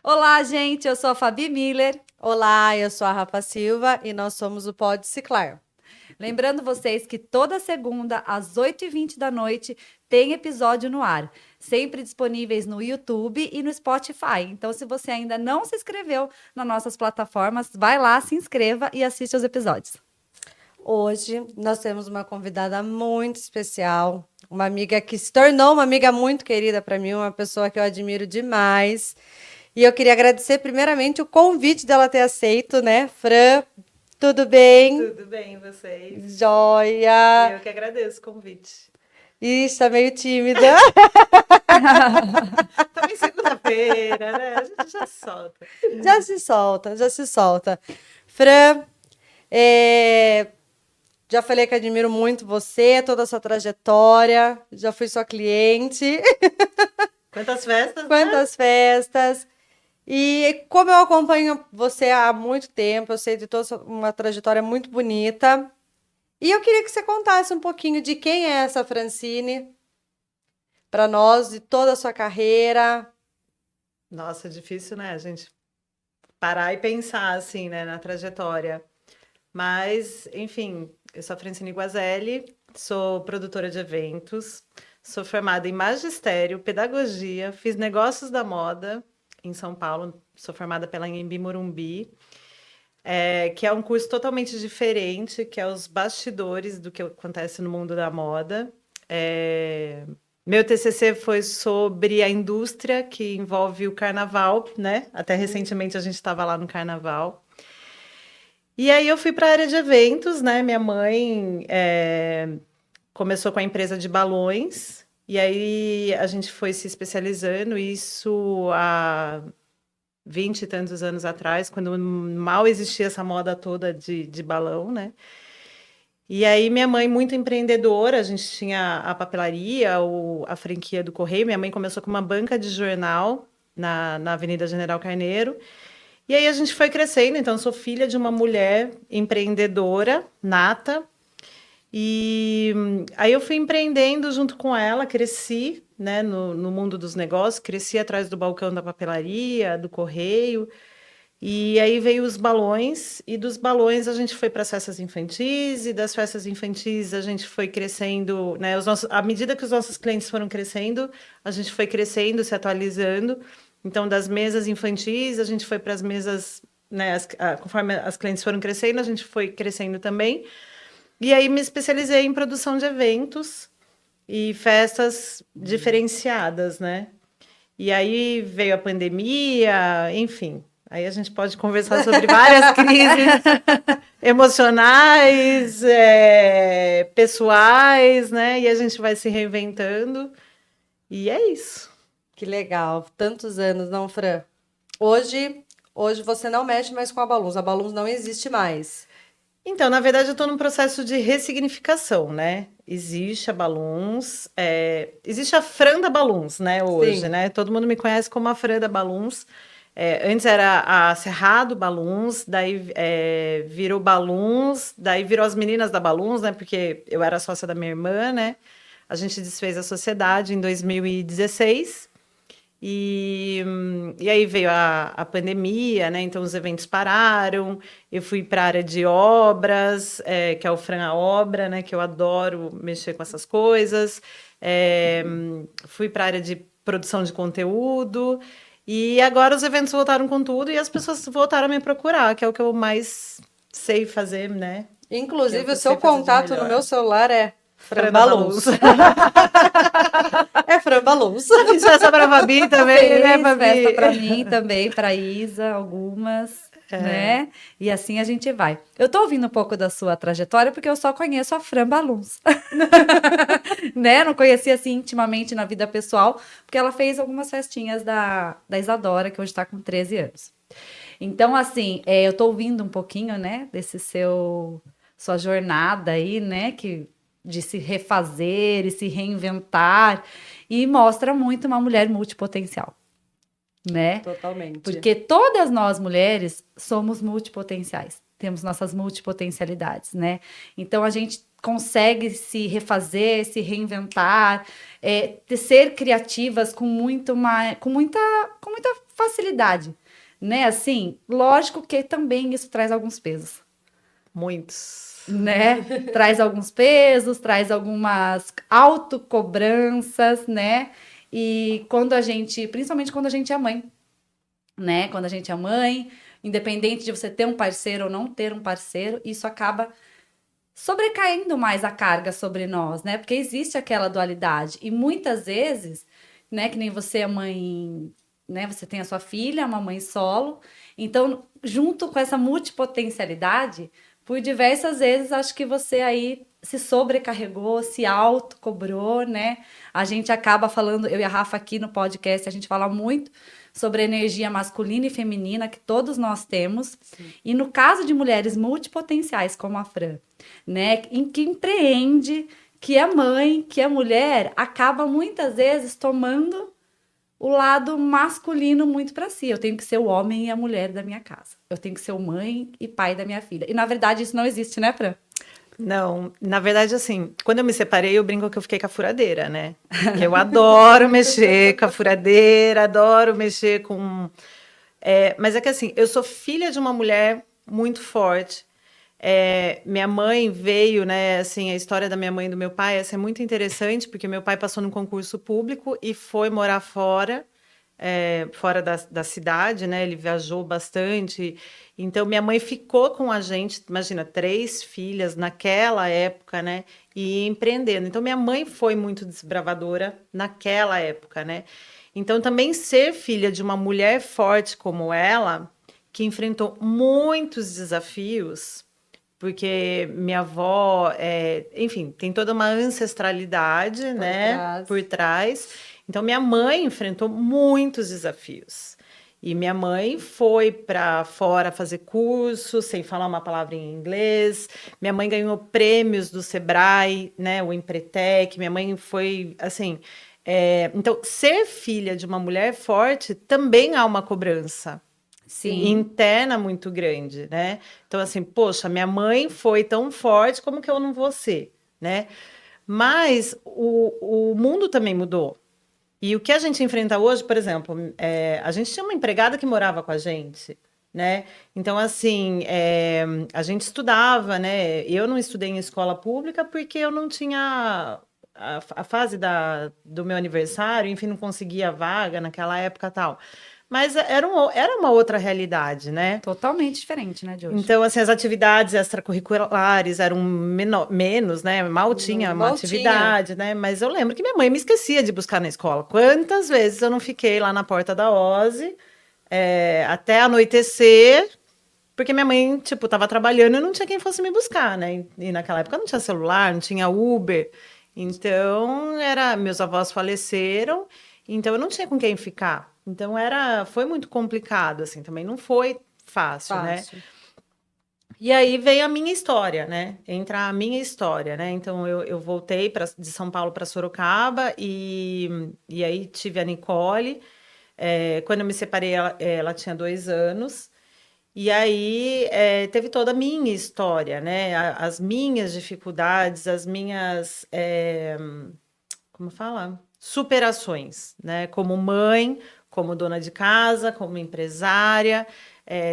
Olá, gente, eu sou a Fabi Miller. Olá, eu sou a Rafa Silva e nós somos o Pode Ciclar. Lembrando vocês que toda segunda, às 8h20 da noite, tem episódio no ar, sempre disponíveis no YouTube e no Spotify. Então, se você ainda não se inscreveu nas nossas plataformas, vai lá, se inscreva e assiste os episódios. Hoje nós temos uma convidada muito especial, uma amiga que se tornou uma amiga muito querida para mim, uma pessoa que eu admiro demais. E eu queria agradecer primeiramente o convite dela ter aceito, né? Fran, tudo bem? Tudo bem, vocês? Joia! Eu que agradeço o convite. Ih, está meio tímida. Também segunda-feira, né? A gente já solta. Já se solta, já se solta. Fran, já falei que admiro muito você, toda a sua trajetória, já fui sua cliente. Quantas festas, né? Quantas festas. E como eu acompanho você há muito tempo, eu sei de toda uma trajetória muito bonita. E eu queria que você contasse um pouquinho de quem é essa Francine para nós, de toda a sua carreira. Nossa, difícil, né? A gente parar e pensar, assim, né, na trajetória. Mas, enfim, eu sou a Francine Guazelli, sou produtora de eventos, sou formada em magistério, pedagogia, fiz negócios da moda em São Paulo, sou formada pela Anhembi Morumbi, que é um curso totalmente diferente, que é os bastidores do que acontece no mundo da moda. Meu TCC foi sobre a indústria que envolve o carnaval, né? Até recentemente a gente estava lá no carnaval. E aí eu fui para a área de eventos, né? Minha mãe começou com a empresa de balões, e aí a gente foi se especializando, isso há 20 e tantos anos atrás, quando mal existia essa moda toda de balão, né? E aí minha mãe, muito empreendedora, a gente tinha a papelaria, a franquia do Correio, minha mãe começou com uma banca de jornal na Avenida General Carneiro, e aí a gente foi crescendo, então eu sou filha de uma mulher empreendedora, nata, e aí eu fui empreendendo junto com ela, cresci, né, no mundo dos negócios, cresci atrás do balcão da papelaria, do correio, e aí veio os balões, e dos balões a gente foi para as festas infantis, e das festas infantis a gente foi crescendo, né, à medida que os nossos clientes foram crescendo, a gente foi crescendo, se atualizando. Então, das mesas infantis, a gente foi para as mesas, né, conforme as clientes foram crescendo, a gente foi crescendo também. E aí me especializei em produção de eventos e festas diferenciadas, né? E aí veio a pandemia, enfim. Aí a gente pode conversar sobre várias crises emocionais, pessoais, né? E a gente vai se reinventando. E é isso. Que legal, tantos anos, não, Fran? Hoje você não mexe mais com a Balloons não existe mais. Então, na verdade, eu estou num processo de ressignificação, né? Existe a Balloons, existe a Fran da Balloons, né, hoje, Sim. né? Todo mundo me conhece como a Fran da Balloons. Antes era a Cerrado Balloons, daí virou Balloons, daí virou as meninas da Balloons, né? Porque eu era sócia da minha irmã, né? A gente desfez a sociedade em 2016. E aí veio a pandemia, né? Então os eventos pararam. Eu fui para a área de obras, que é o Fran a Obra, né? Que eu adoro mexer com essas coisas. Fui para a área de produção de conteúdo. E agora os eventos voltaram com tudo e as pessoas voltaram a me procurar, que é o que eu mais sei fazer, né? Que é o Inclusive, que o eu seu sei fazer de contato no melhor. meu celular é Fran Fran da Balloons. Baluz. É Fran Balloons. Fiz festa pra Fabi também, né, Fez festa Fabi? para mim também, para Isa, algumas, né? E assim a gente vai. Eu tô ouvindo um pouco da sua trajetória porque eu só conheço a Fran Balloons, né? Não conhecia assim intimamente na vida pessoal, porque ela fez algumas festinhas da Isadora, que hoje tá com 13 anos. Então, assim, eu tô ouvindo um pouquinho, né, desse sua jornada aí, né, de se refazer e se reinventar, e mostra muito uma mulher multipotencial, né? Totalmente. Porque todas nós mulheres somos multipotenciais, temos nossas multipotencialidades, né? Então a gente consegue se refazer, se reinventar, ser criativas com muita facilidade, né? Assim, lógico que também isso traz alguns pesos, Muitos. né? Traz alguns pesos, traz algumas autocobranças, né? E principalmente quando a gente é mãe, né? Quando a gente é mãe, independente de você ter um parceiro ou não ter um parceiro, isso acaba sobrecaindo mais a carga sobre nós, né? Porque existe aquela dualidade. E muitas vezes, né, que nem você é mãe, né? Você tem a sua filha, uma mãe solo. Então, junto com essa multipotencialidade, por diversas vezes, acho que você aí se sobrecarregou, se autocobrou, né? A gente acaba falando, eu e a Rafa aqui no podcast, a gente fala muito sobre a energia masculina e feminina que todos nós temos. Sim. E no caso de mulheres multipotenciais, como a Fran, né, em que empreende, que é mãe, que é mulher, acaba muitas vezes tomando o lado masculino muito para si. Eu tenho que ser o homem e a mulher da minha casa. Eu tenho que ser o mãe e pai da minha filha. E, na verdade, isso não existe, né, Fran? Não, na verdade, assim, quando eu me separei, eu brinco que eu fiquei com a furadeira, né? Que eu adoro mexer com a furadeira, adoro mexer com... mas é que, assim, eu sou filha de uma mulher muito forte. Minha mãe veio, né, assim, a história da minha mãe e do meu pai, essa é muito interessante, porque meu pai passou num concurso público e foi morar fora, fora da cidade, né, ele viajou bastante, então minha mãe ficou com a gente, imagina, 3 filhas naquela época, né, e empreendendo, então minha mãe foi muito desbravadora naquela época, né, então também ser filha de uma mulher forte como ela, que enfrentou muitos desafios, porque minha avó, enfim, tem toda uma ancestralidade, né, por trás. Então, minha mãe enfrentou muitos desafios. E minha mãe foi para fora fazer curso, sem falar uma palavra em inglês. Minha mãe ganhou prêmios do Sebrae, né, o Empretec. Minha mãe foi, assim... então, ser filha de uma mulher forte também há uma cobrança. Sim. Interna muito grande, né? Então, assim, poxa, minha mãe foi tão forte, como que eu não vou ser, né? Mas o mundo também mudou. E o que a gente enfrenta hoje, por exemplo, a gente tinha uma empregada que morava com a gente, né? Então, assim, a gente estudava, né? Eu não estudei em escola pública porque eu não tinha a fase do meu aniversário, enfim, não conseguia vaga naquela época e tal. Mas era uma outra realidade, né? Totalmente diferente, né, de hoje. Então, assim, as atividades extracurriculares eram menos, né? Mal tinha uma atividade, né? Mas eu lembro que minha mãe me esquecia de buscar na escola. Quantas vezes eu não fiquei lá na porta da OSE até anoitecer, porque minha mãe, tipo, tava trabalhando e não tinha quem fosse me buscar, né? E naquela época não tinha celular, não tinha Uber. Então, meus avós faleceram, então eu não tinha com quem ficar. Então foi muito complicado, assim, também não foi fácil, né? E aí veio a minha história, né? Entra a minha história, né? Então eu voltei de São Paulo para Sorocaba e aí tive a Nicole. Quando eu me separei, ela tinha 2 anos. E aí teve toda a minha história, né? As minhas dificuldades, as minhas, como fala? Superações, né? Como mãe, como dona de casa, como empresária,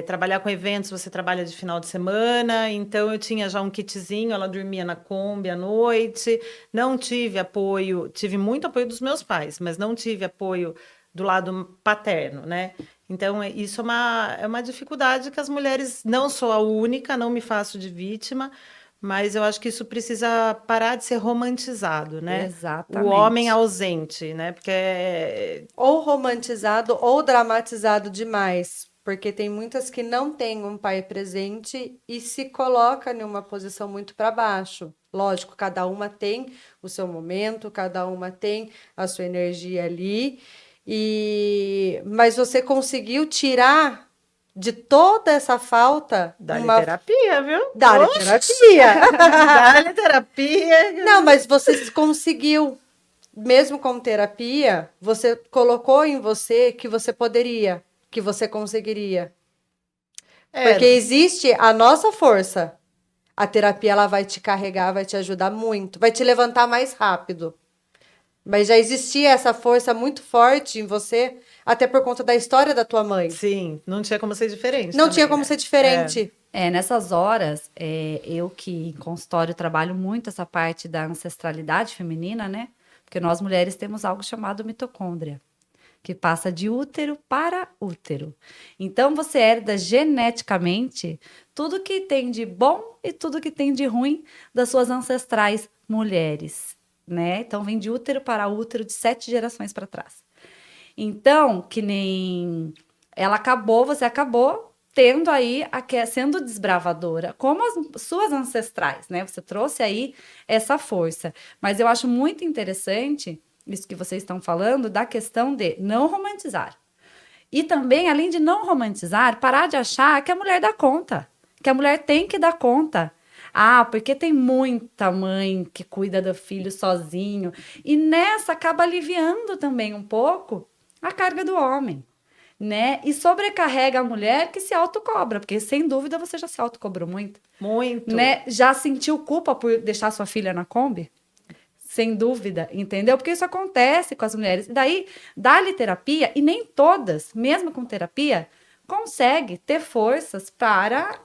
trabalhar com eventos, você trabalha de final de semana, então eu tinha já um kitzinho, ela dormia na Kombi à noite, não tive apoio, tive muito apoio dos meus pais, mas não tive apoio do lado paterno, né? Então, isso é uma dificuldade que as mulheres, não sou a única, não me faço de vítima, mas eu acho que isso precisa parar de ser romantizado, né? Exatamente. O homem ausente, né? Porque ou romantizado ou dramatizado demais, porque tem muitas que não têm um pai presente e se coloca numa posição muito para baixo. Lógico, cada uma tem o seu momento, cada uma tem a sua energia ali, mas você conseguiu tirar de toda essa falta dá-lhe terapia, viu? Dá-lhe terapia. Dá-lhe terapia. Não, mas você conseguiu, mesmo com terapia, você colocou em você que você poderia, que você conseguiria. Porque existe a nossa força. A terapia, ela vai te carregar, vai te ajudar muito, vai te levantar mais rápido. Mas já existia essa força muito forte em você, até por conta da história da tua mãe. Sim, não tinha como ser diferente Não também, tinha como né? ser diferente. Nessas horas, eu que em consultório trabalho muito essa parte da ancestralidade feminina, né? Porque nós mulheres temos algo chamado mitocôndria, que passa de útero para útero. Então, você herda geneticamente tudo que tem de bom e tudo que tem de ruim das suas ancestrais mulheres, né? Então, vem de útero para útero de 7 gerações para trás. Então, que nem você acabou tendo aí, sendo desbravadora, como as suas ancestrais, né? Você trouxe aí essa força. Mas eu acho muito interessante isso que vocês estão falando, da questão de não romantizar. E também, além de não romantizar, parar de achar que a mulher dá conta, que a mulher tem que dar conta. Ah, porque tem muita mãe que cuida do filho sozinho. E nessa acaba aliviando também um pouco a carga do homem, né? E sobrecarrega a mulher que se autocobra, porque sem dúvida você já se autocobrou muito, Muito. né? Já sentiu culpa por deixar sua filha na Kombi? Sem dúvida, entendeu? Porque isso acontece com as mulheres. E daí, dá-lhe terapia, e nem todas, mesmo com terapia, consegue ter forças para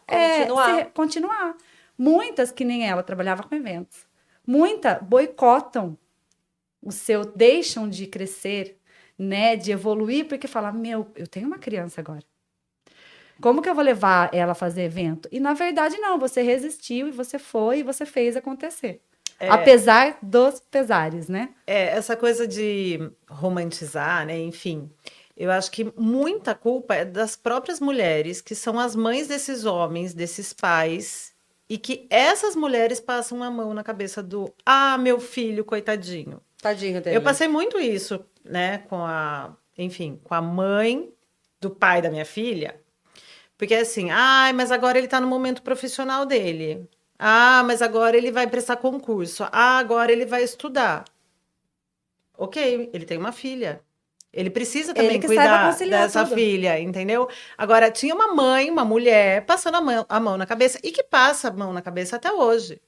continuar. Muitas, que nem ela, trabalhava com eventos. Muitas boicotam deixam de crescer, né? De evoluir, porque fala, eu tenho uma criança agora. Como que eu vou levar ela a fazer evento? E, na verdade, não. Você resistiu, e você foi, e você fez acontecer. Apesar dos pesares, né? Essa coisa de romantizar, né? Enfim, eu acho que muita culpa é das próprias mulheres, que são as mães desses homens, desses pais, e que essas mulheres passam a mão na cabeça meu filho, coitadinho. Tadinho dele. Eu passei muito isso, né, com a mãe do pai da minha filha, porque assim, mas agora ele tá no momento profissional dele. Mas agora ele vai prestar concurso. Agora ele vai estudar. Ok, ele tem uma filha. Ele precisa também cuidar dessa filha, entendeu? Agora, tinha uma mãe, uma mulher, passando a mão na cabeça, e que passa a mão na cabeça até hoje.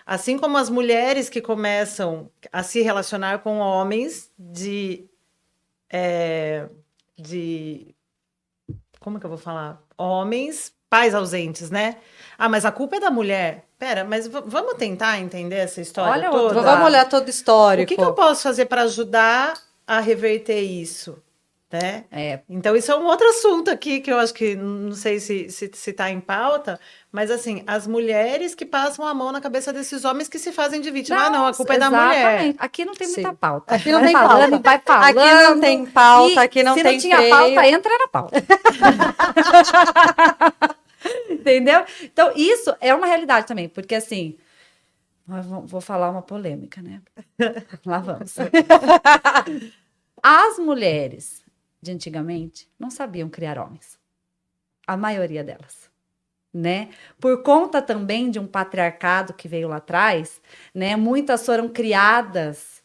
Assim como as mulheres que começam a se relacionar com homens como que eu vou falar? Homens, pais ausentes, né? Mas a culpa é da mulher. Pera, mas vamos tentar entender essa história toda? Vamos olhar todo o histórico. O que eu posso fazer para ajudar a reverter isso? Né? Então, isso é um outro assunto aqui que eu acho que não sei se está em pauta, mas assim, as mulheres que passam a mão na cabeça desses homens que se fazem de vítima. Não, a culpa é da mulher. Aqui não tem muita pauta. Aqui não tem pauta. Vai falando. Aqui não tem pauta, aqui não tem Se não tinha pauta, entra na pauta. Entendeu? Então, isso é uma realidade também, porque assim, vou falar uma polêmica, né? Lá vamos. As mulheres de antigamente não sabiam criar homens. A maioria delas, né? Por conta também de um patriarcado que veio lá atrás, né? Muitas foram criadas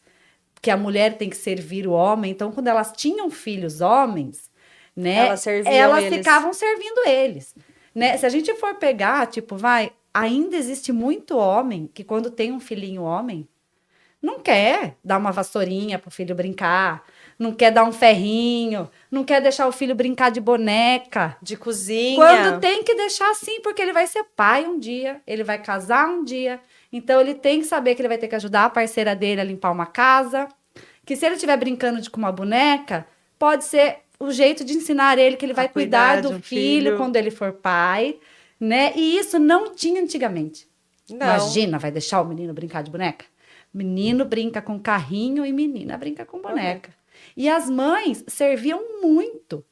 que a mulher tem que servir o homem. Então, quando elas tinham filhos homens, né? Elas ficavam servindo eles, né? Se a gente for pegar, ainda existe muito homem que quando tem um filhinho homem, não quer dar uma vassourinha pro filho brincar, não quer dar um ferrinho, não quer deixar o filho brincar de boneca, de cozinha. Quando tem que deixar assim, porque ele vai ser pai um dia, ele vai casar um dia, então ele tem que saber que ele vai ter que ajudar a parceira dele a limpar uma casa, que se ele estiver brincando com uma boneca, pode ser o jeito de ensinar ele que ele vai cuidar do filho quando ele for pai, né? E isso não tinha antigamente. Não. Imagina, vai deixar o menino brincar de boneca? Menino brinca com carrinho e menina brinca com boneca. E as mães serviam muito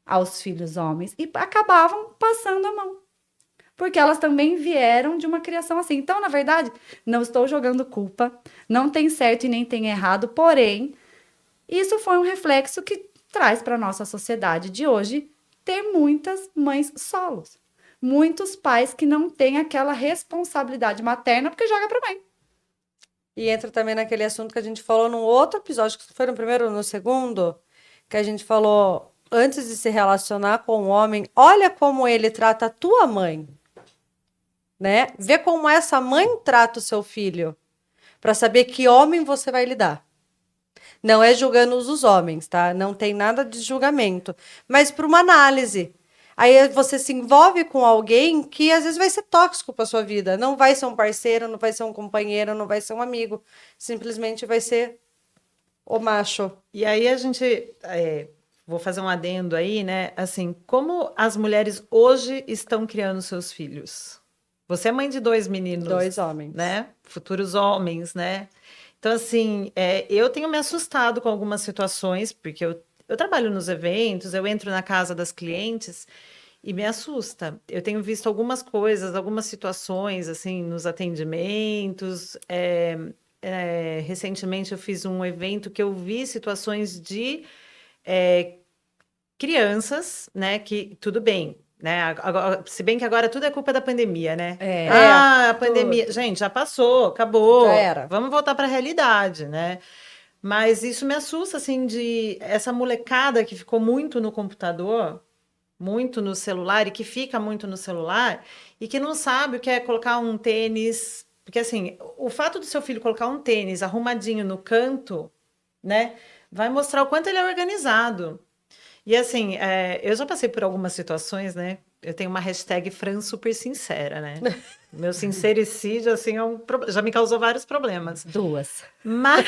aos filhos homens e acabavam passando a mão. Porque elas também vieram de uma criação assim. Então, na verdade, não estou jogando culpa, não tem certo e nem tem errado, porém, isso foi um reflexo que traz para a nossa sociedade de hoje ter muitas mães solos. Muitos pais que não têm aquela responsabilidade materna porque joga para a mãe. E entra também naquele assunto que a gente falou num outro episódio, que foi no primeiro ou no segundo, que a gente falou, antes de se relacionar com o homem, olha como ele trata a tua mãe, né? Vê como essa mãe trata o seu filho, para saber que homem você vai lidar. Não é julgando os homens, tá? Não tem nada de julgamento. Mas para uma análise. Aí você se envolve com alguém que às vezes vai ser tóxico para sua vida. Não vai ser um parceiro, não vai ser um companheiro, não vai ser um amigo. Simplesmente vai ser o macho. E aí a gente, vou fazer um adendo aí, né? Assim, como as mulheres hoje estão criando seus filhos? Você é mãe de 2 meninos. 2 homens. Né? Futuros homens, né? Então, assim, eu tenho me assustado com algumas situações, porque eu trabalho nos eventos, eu entro na casa das clientes e me assusta. Eu tenho visto algumas coisas, algumas situações, assim, nos atendimentos. Recentemente eu fiz um evento que eu vi situações de crianças, né, que tudo bem, né, agora, se bem que agora tudo é culpa da pandemia, né? A pandemia, tudo. gente, já passou, acabou, Já era. vamos voltar para a realidade, né? Mas isso me assusta, assim, de essa molecada que ficou muito no computador, muito no celular, e que fica muito no celular, e que não sabe o que é colocar um tênis. Porque, assim, o fato do seu filho colocar um tênis arrumadinho no canto, né, vai mostrar o quanto ele é organizado. E, assim, eu já passei por algumas situações, né? Eu tenho uma hashtag Fran super sincera, né? Meu sincericídio, assim, já me causou vários problemas. 2. Mas,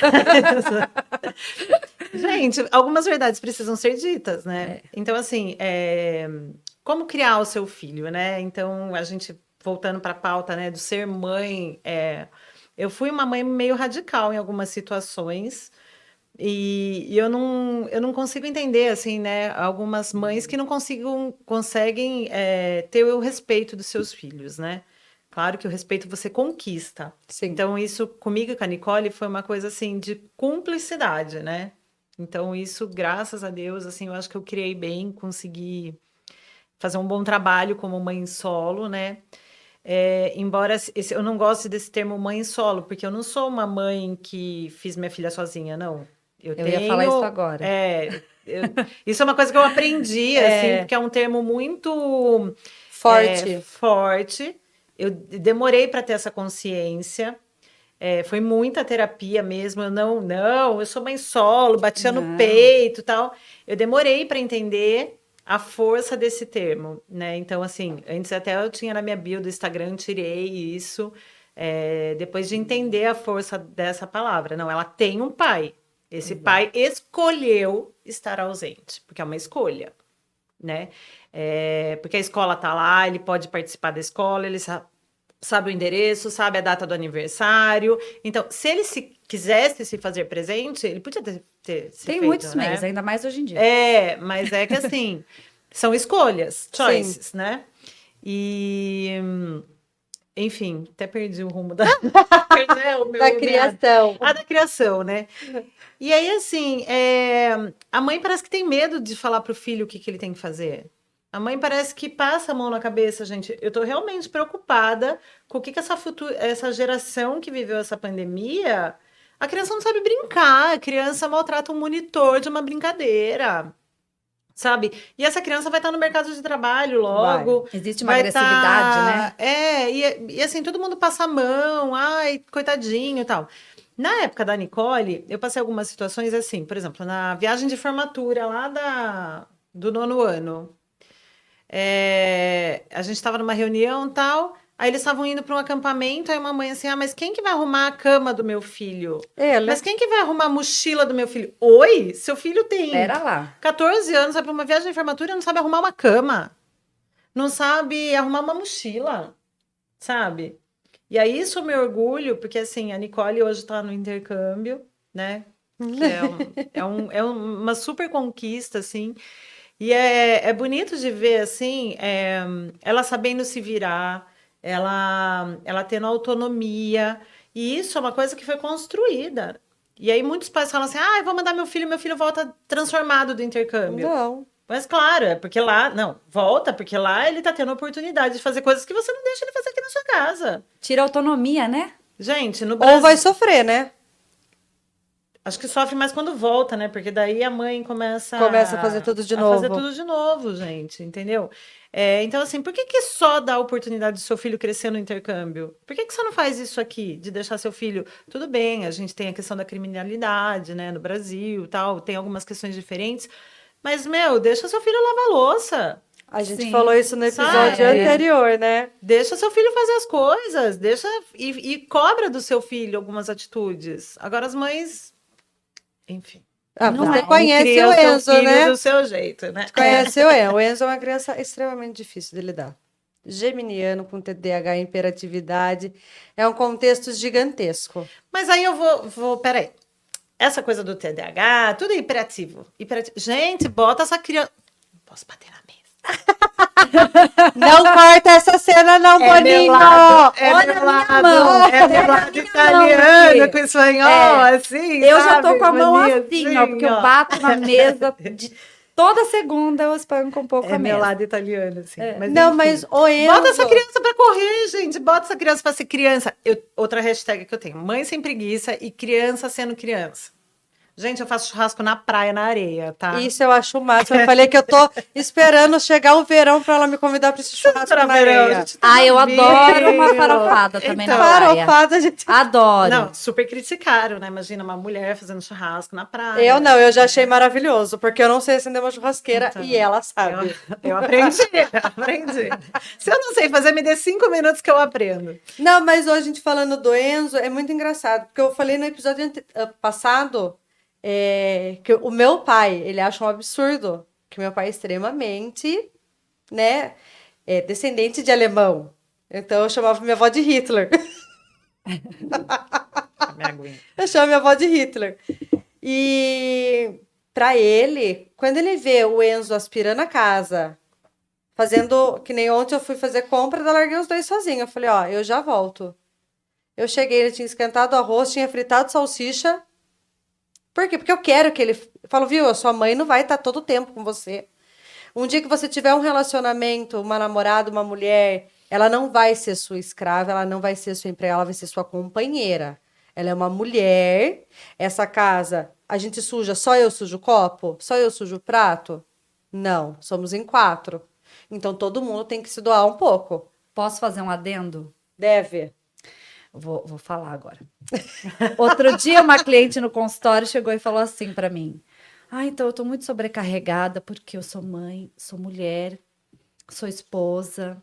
gente, algumas verdades precisam ser ditas, né? Então, assim, como criar o seu filho, né? Então, a gente, voltando para a pauta, né, do ser mãe, eu fui uma mãe meio radical em algumas situações e eu não consigo entender, assim, né, algumas mães que não conseguem ter o respeito dos seus filhos, né? Claro que o respeito você conquista. Sim. Então, isso comigo e com a Nicole foi uma coisa, assim, de cumplicidade, né? Então, isso, graças a Deus, assim, eu acho que eu criei bem, consegui fazer um bom trabalho como mãe solo, né? Embora eu não goste desse termo mãe solo, porque eu não sou uma mãe que fiz minha filha sozinha, não. Eu ia falar isso agora. Isso é uma coisa que eu aprendi, assim, porque é um termo muito forte. Eu demorei para ter essa consciência. Foi muita terapia mesmo. Eu sou mãe solo, batia no peito e tal. Eu demorei para entender a força desse termo, né? Então, assim, antes até eu tinha na minha bio do Instagram, tirei isso, depois de entender a força dessa palavra. Não, ela tem um pai. Esse pai escolheu estar ausente, porque é uma escolha, né? Porque a escola tá lá, ele pode participar da escola, ele sabe o endereço, sabe a data do aniversário. Então, se ele quisesse se fazer presente, ele podia ter se Tem feito, muitos né? meios, ainda mais hoje em dia. Mas é que assim, são escolhas, choices, né? E, enfim, até perdi o rumo da criação. Da criação, né? E aí, assim, a mãe parece que tem medo de falar pro filho o que ele tem que fazer. A mãe parece que passa a mão na cabeça, gente. Eu tô realmente preocupada com o que essa geração que viveu essa pandemia. A criança não sabe brincar, a criança maltrata um monitor de uma brincadeira, sabe? E essa criança vai estar no mercado de trabalho logo. Existe uma agressividade, né? E assim, todo mundo passa a mão, ai, coitadinho e tal. Na época da Nicole, eu passei algumas situações assim, por exemplo, na viagem de formatura lá do 9º ano. A gente estava numa reunião e tal, aí eles estavam indo para um acampamento, aí uma mãe assim, mas quem que vai arrumar a cama do meu filho? Mas quem que vai arrumar a mochila do meu filho? Oi? Seu filho tem Pera lá. 14 anos, vai para uma viagem de formatura e não sabe arrumar uma cama. Não sabe arrumar uma mochila, sabe? E aí isso eu me orgulho, porque assim, a Nicole hoje está no intercâmbio, né? Que é uma super conquista, assim. E é bonito de ver, assim, ela sabendo se virar, ela tendo autonomia. E isso é uma coisa que foi construída. E aí muitos pais falam assim, eu vou mandar meu filho volta transformado do intercâmbio. Não. Mas claro, é porque lá... Não, volta, porque lá ele tá tendo a oportunidade de fazer coisas que você não deixa ele fazer aqui na sua casa. Tira a autonomia, né? Gente, no Brasil... Ou vai sofrer, né? Acho que sofre mais quando volta, né? Porque daí a mãe começa Começa a fazer tudo de a novo. fazer tudo de novo, gente, entendeu? Então, assim, por que só dá a oportunidade do seu filho crescer no intercâmbio? Por que você não faz isso aqui, de deixar seu filho... Tudo bem, a gente tem a questão da criminalidade, né, no Brasil, tal, tem algumas questões diferentes, mas, meu, deixa seu filho lavar a louça. A gente Sim. falou isso no episódio Sabe? anterior, né? Deixa seu filho fazer as coisas, deixa e cobra do seu filho algumas atitudes. Agora as mães, enfim, Ah, Não você é. conhece cria o seu Enzo, filho né? do seu jeito, né? Conhece o Enzo. O Enzo é uma criança extremamente difícil de lidar. Geminiano com TDAH e hiperatividade. É um contexto gigantesco. Mas aí eu peraí. Essa coisa do TDAH, tudo é hiperativo. Gente, bota essa criança. Não posso bater na mesa. Não corta essa cena, não, Boninho! É Olha meu a minha lado, mão. é meu Olha a lado minha italiano mão, com espanhol, assim, Eu já sabe? tô com a mão Mania assim, ó, porque eu ó. bato na mesa toda segunda eu espanco um pouco É a meu mesa. lado italiano, assim. Mas, Não, enfim. mas o Enzo... Bota essa criança pra correr, gente. Bota essa criança pra ser criança. Outra hashtag que eu tenho: mãe sem preguiça e criança sendo criança. Gente, eu faço churrasco na praia, na areia, tá? Isso eu acho o máximo. Eu falei que eu tô esperando chegar o verão pra ela me convidar pra esse churrasco Pra na verão, areia. a gente toma Eu adoro uma vinho. farofada também na Então, praia. Farofada, gente. Adoro. Não, super criticaram, né? Imagina uma mulher fazendo churrasco na praia. Eu não, eu já achei maravilhoso, porque eu não sei acender uma churrasqueira Então, e ela sabe. Eu aprendi, aprendi. Se eu não sei fazer, me dê 5 minutos que eu aprendo. Não, mas hoje a gente falando do Enzo é muito engraçado, porque eu falei no episódio passado que o meu pai, ele acha um absurdo, que meu pai é extremamente, né, descendente de alemão. Então eu chamava minha avó de Hitler. Me aguento. Eu chamo minha avó de Hitler. E pra ele, quando ele vê o Enzo aspirando a casa, fazendo, que nem ontem eu fui fazer compra, eu larguei os dois sozinhos. Eu falei, ó, eu já volto. Eu cheguei, ele tinha esquentado arroz, tinha fritado salsicha. Por quê? Porque eu quero que ele... Eu falo, viu, a sua mãe não vai estar todo o tempo com você. Um dia que você tiver um relacionamento, uma namorada, uma mulher, ela não vai ser sua escrava, ela não vai ser sua empregada, ela vai ser sua companheira. Ela é uma mulher. Essa casa, a gente suja, só eu sujo o copo? Só eu sujo o prato? Não, somos em 4. Então todo mundo tem que se doar um pouco. Posso fazer um adendo? Deve. Vou falar agora. Outro dia, uma cliente no consultório chegou e falou assim para mim: então eu tô muito sobrecarregada porque eu sou mãe, sou mulher, sou esposa,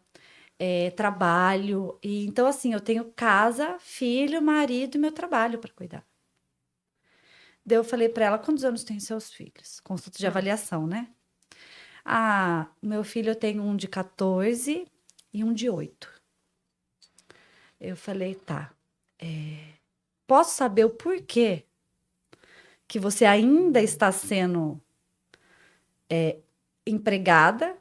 trabalho. E então, assim, eu tenho casa, filho, marido e meu trabalho para cuidar. Daí eu falei para ela: quantos anos tem seus filhos? Consulta de avaliação, né? Meu filho, eu tenho um de 14 e um de 8. Eu falei, tá, posso saber o porquê que você ainda está sendo empregada,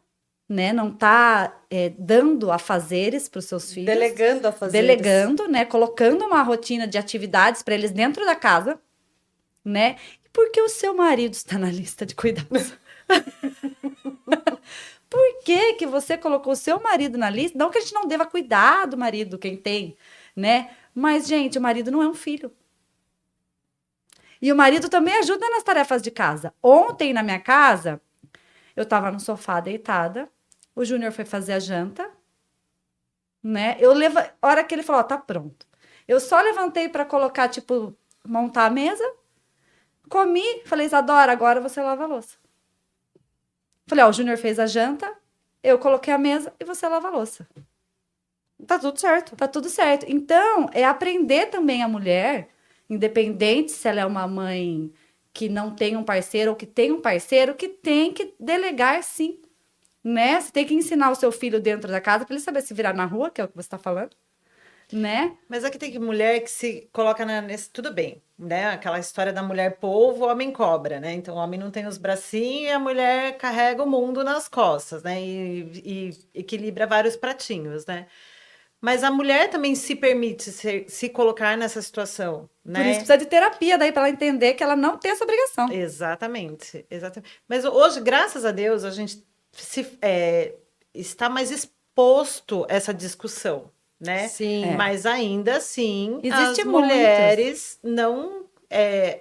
né? Não está dando afazeres para os seus filhos. Delegando a fazer. Delegando, né? Colocando uma rotina de atividades para eles dentro da casa, né? E por que o seu marido está na lista de cuidados? Por que você colocou o seu marido na lista? Não que a gente não deva cuidar do marido, quem tem, né? Mas, gente, o marido não é um filho. E o marido também ajuda nas tarefas de casa. Ontem, na minha casa, eu estava no sofá deitada, o Júnior foi fazer a janta, né? A hora que ele falou, tá pronto. Eu só levantei para colocar, tipo, montar a mesa, comi, falei, Isadora, agora você lava a louça. Falei, o Júnior fez a janta, eu coloquei a mesa e você lava a louça. Tá tudo certo. Tá tudo certo. Então, é aprender também a mulher, independente se ela é uma mãe que não tem um parceiro ou que tem um parceiro, que tem que delegar sim, né? Você tem que ensinar o seu filho dentro da casa para ele saber se virar na rua, que é o que você está falando, né? Mas aqui tem que mulher que se coloca nesse... Tudo bem, né? Aquela história da mulher polvo, homem cobra, né? Então, o homem não tem os bracinhos e a mulher carrega o mundo nas costas, né? E equilibra vários pratinhos, né? Mas a mulher também se permite se colocar nessa situação, né? Por isso precisa de terapia daí para ela entender que ela não tem essa obrigação. Exatamente, exatamente. Mas hoje, graças a Deus, a gente está mais exposto a essa discussão, né? Sim. Mas ainda assim, Existe as mulheres não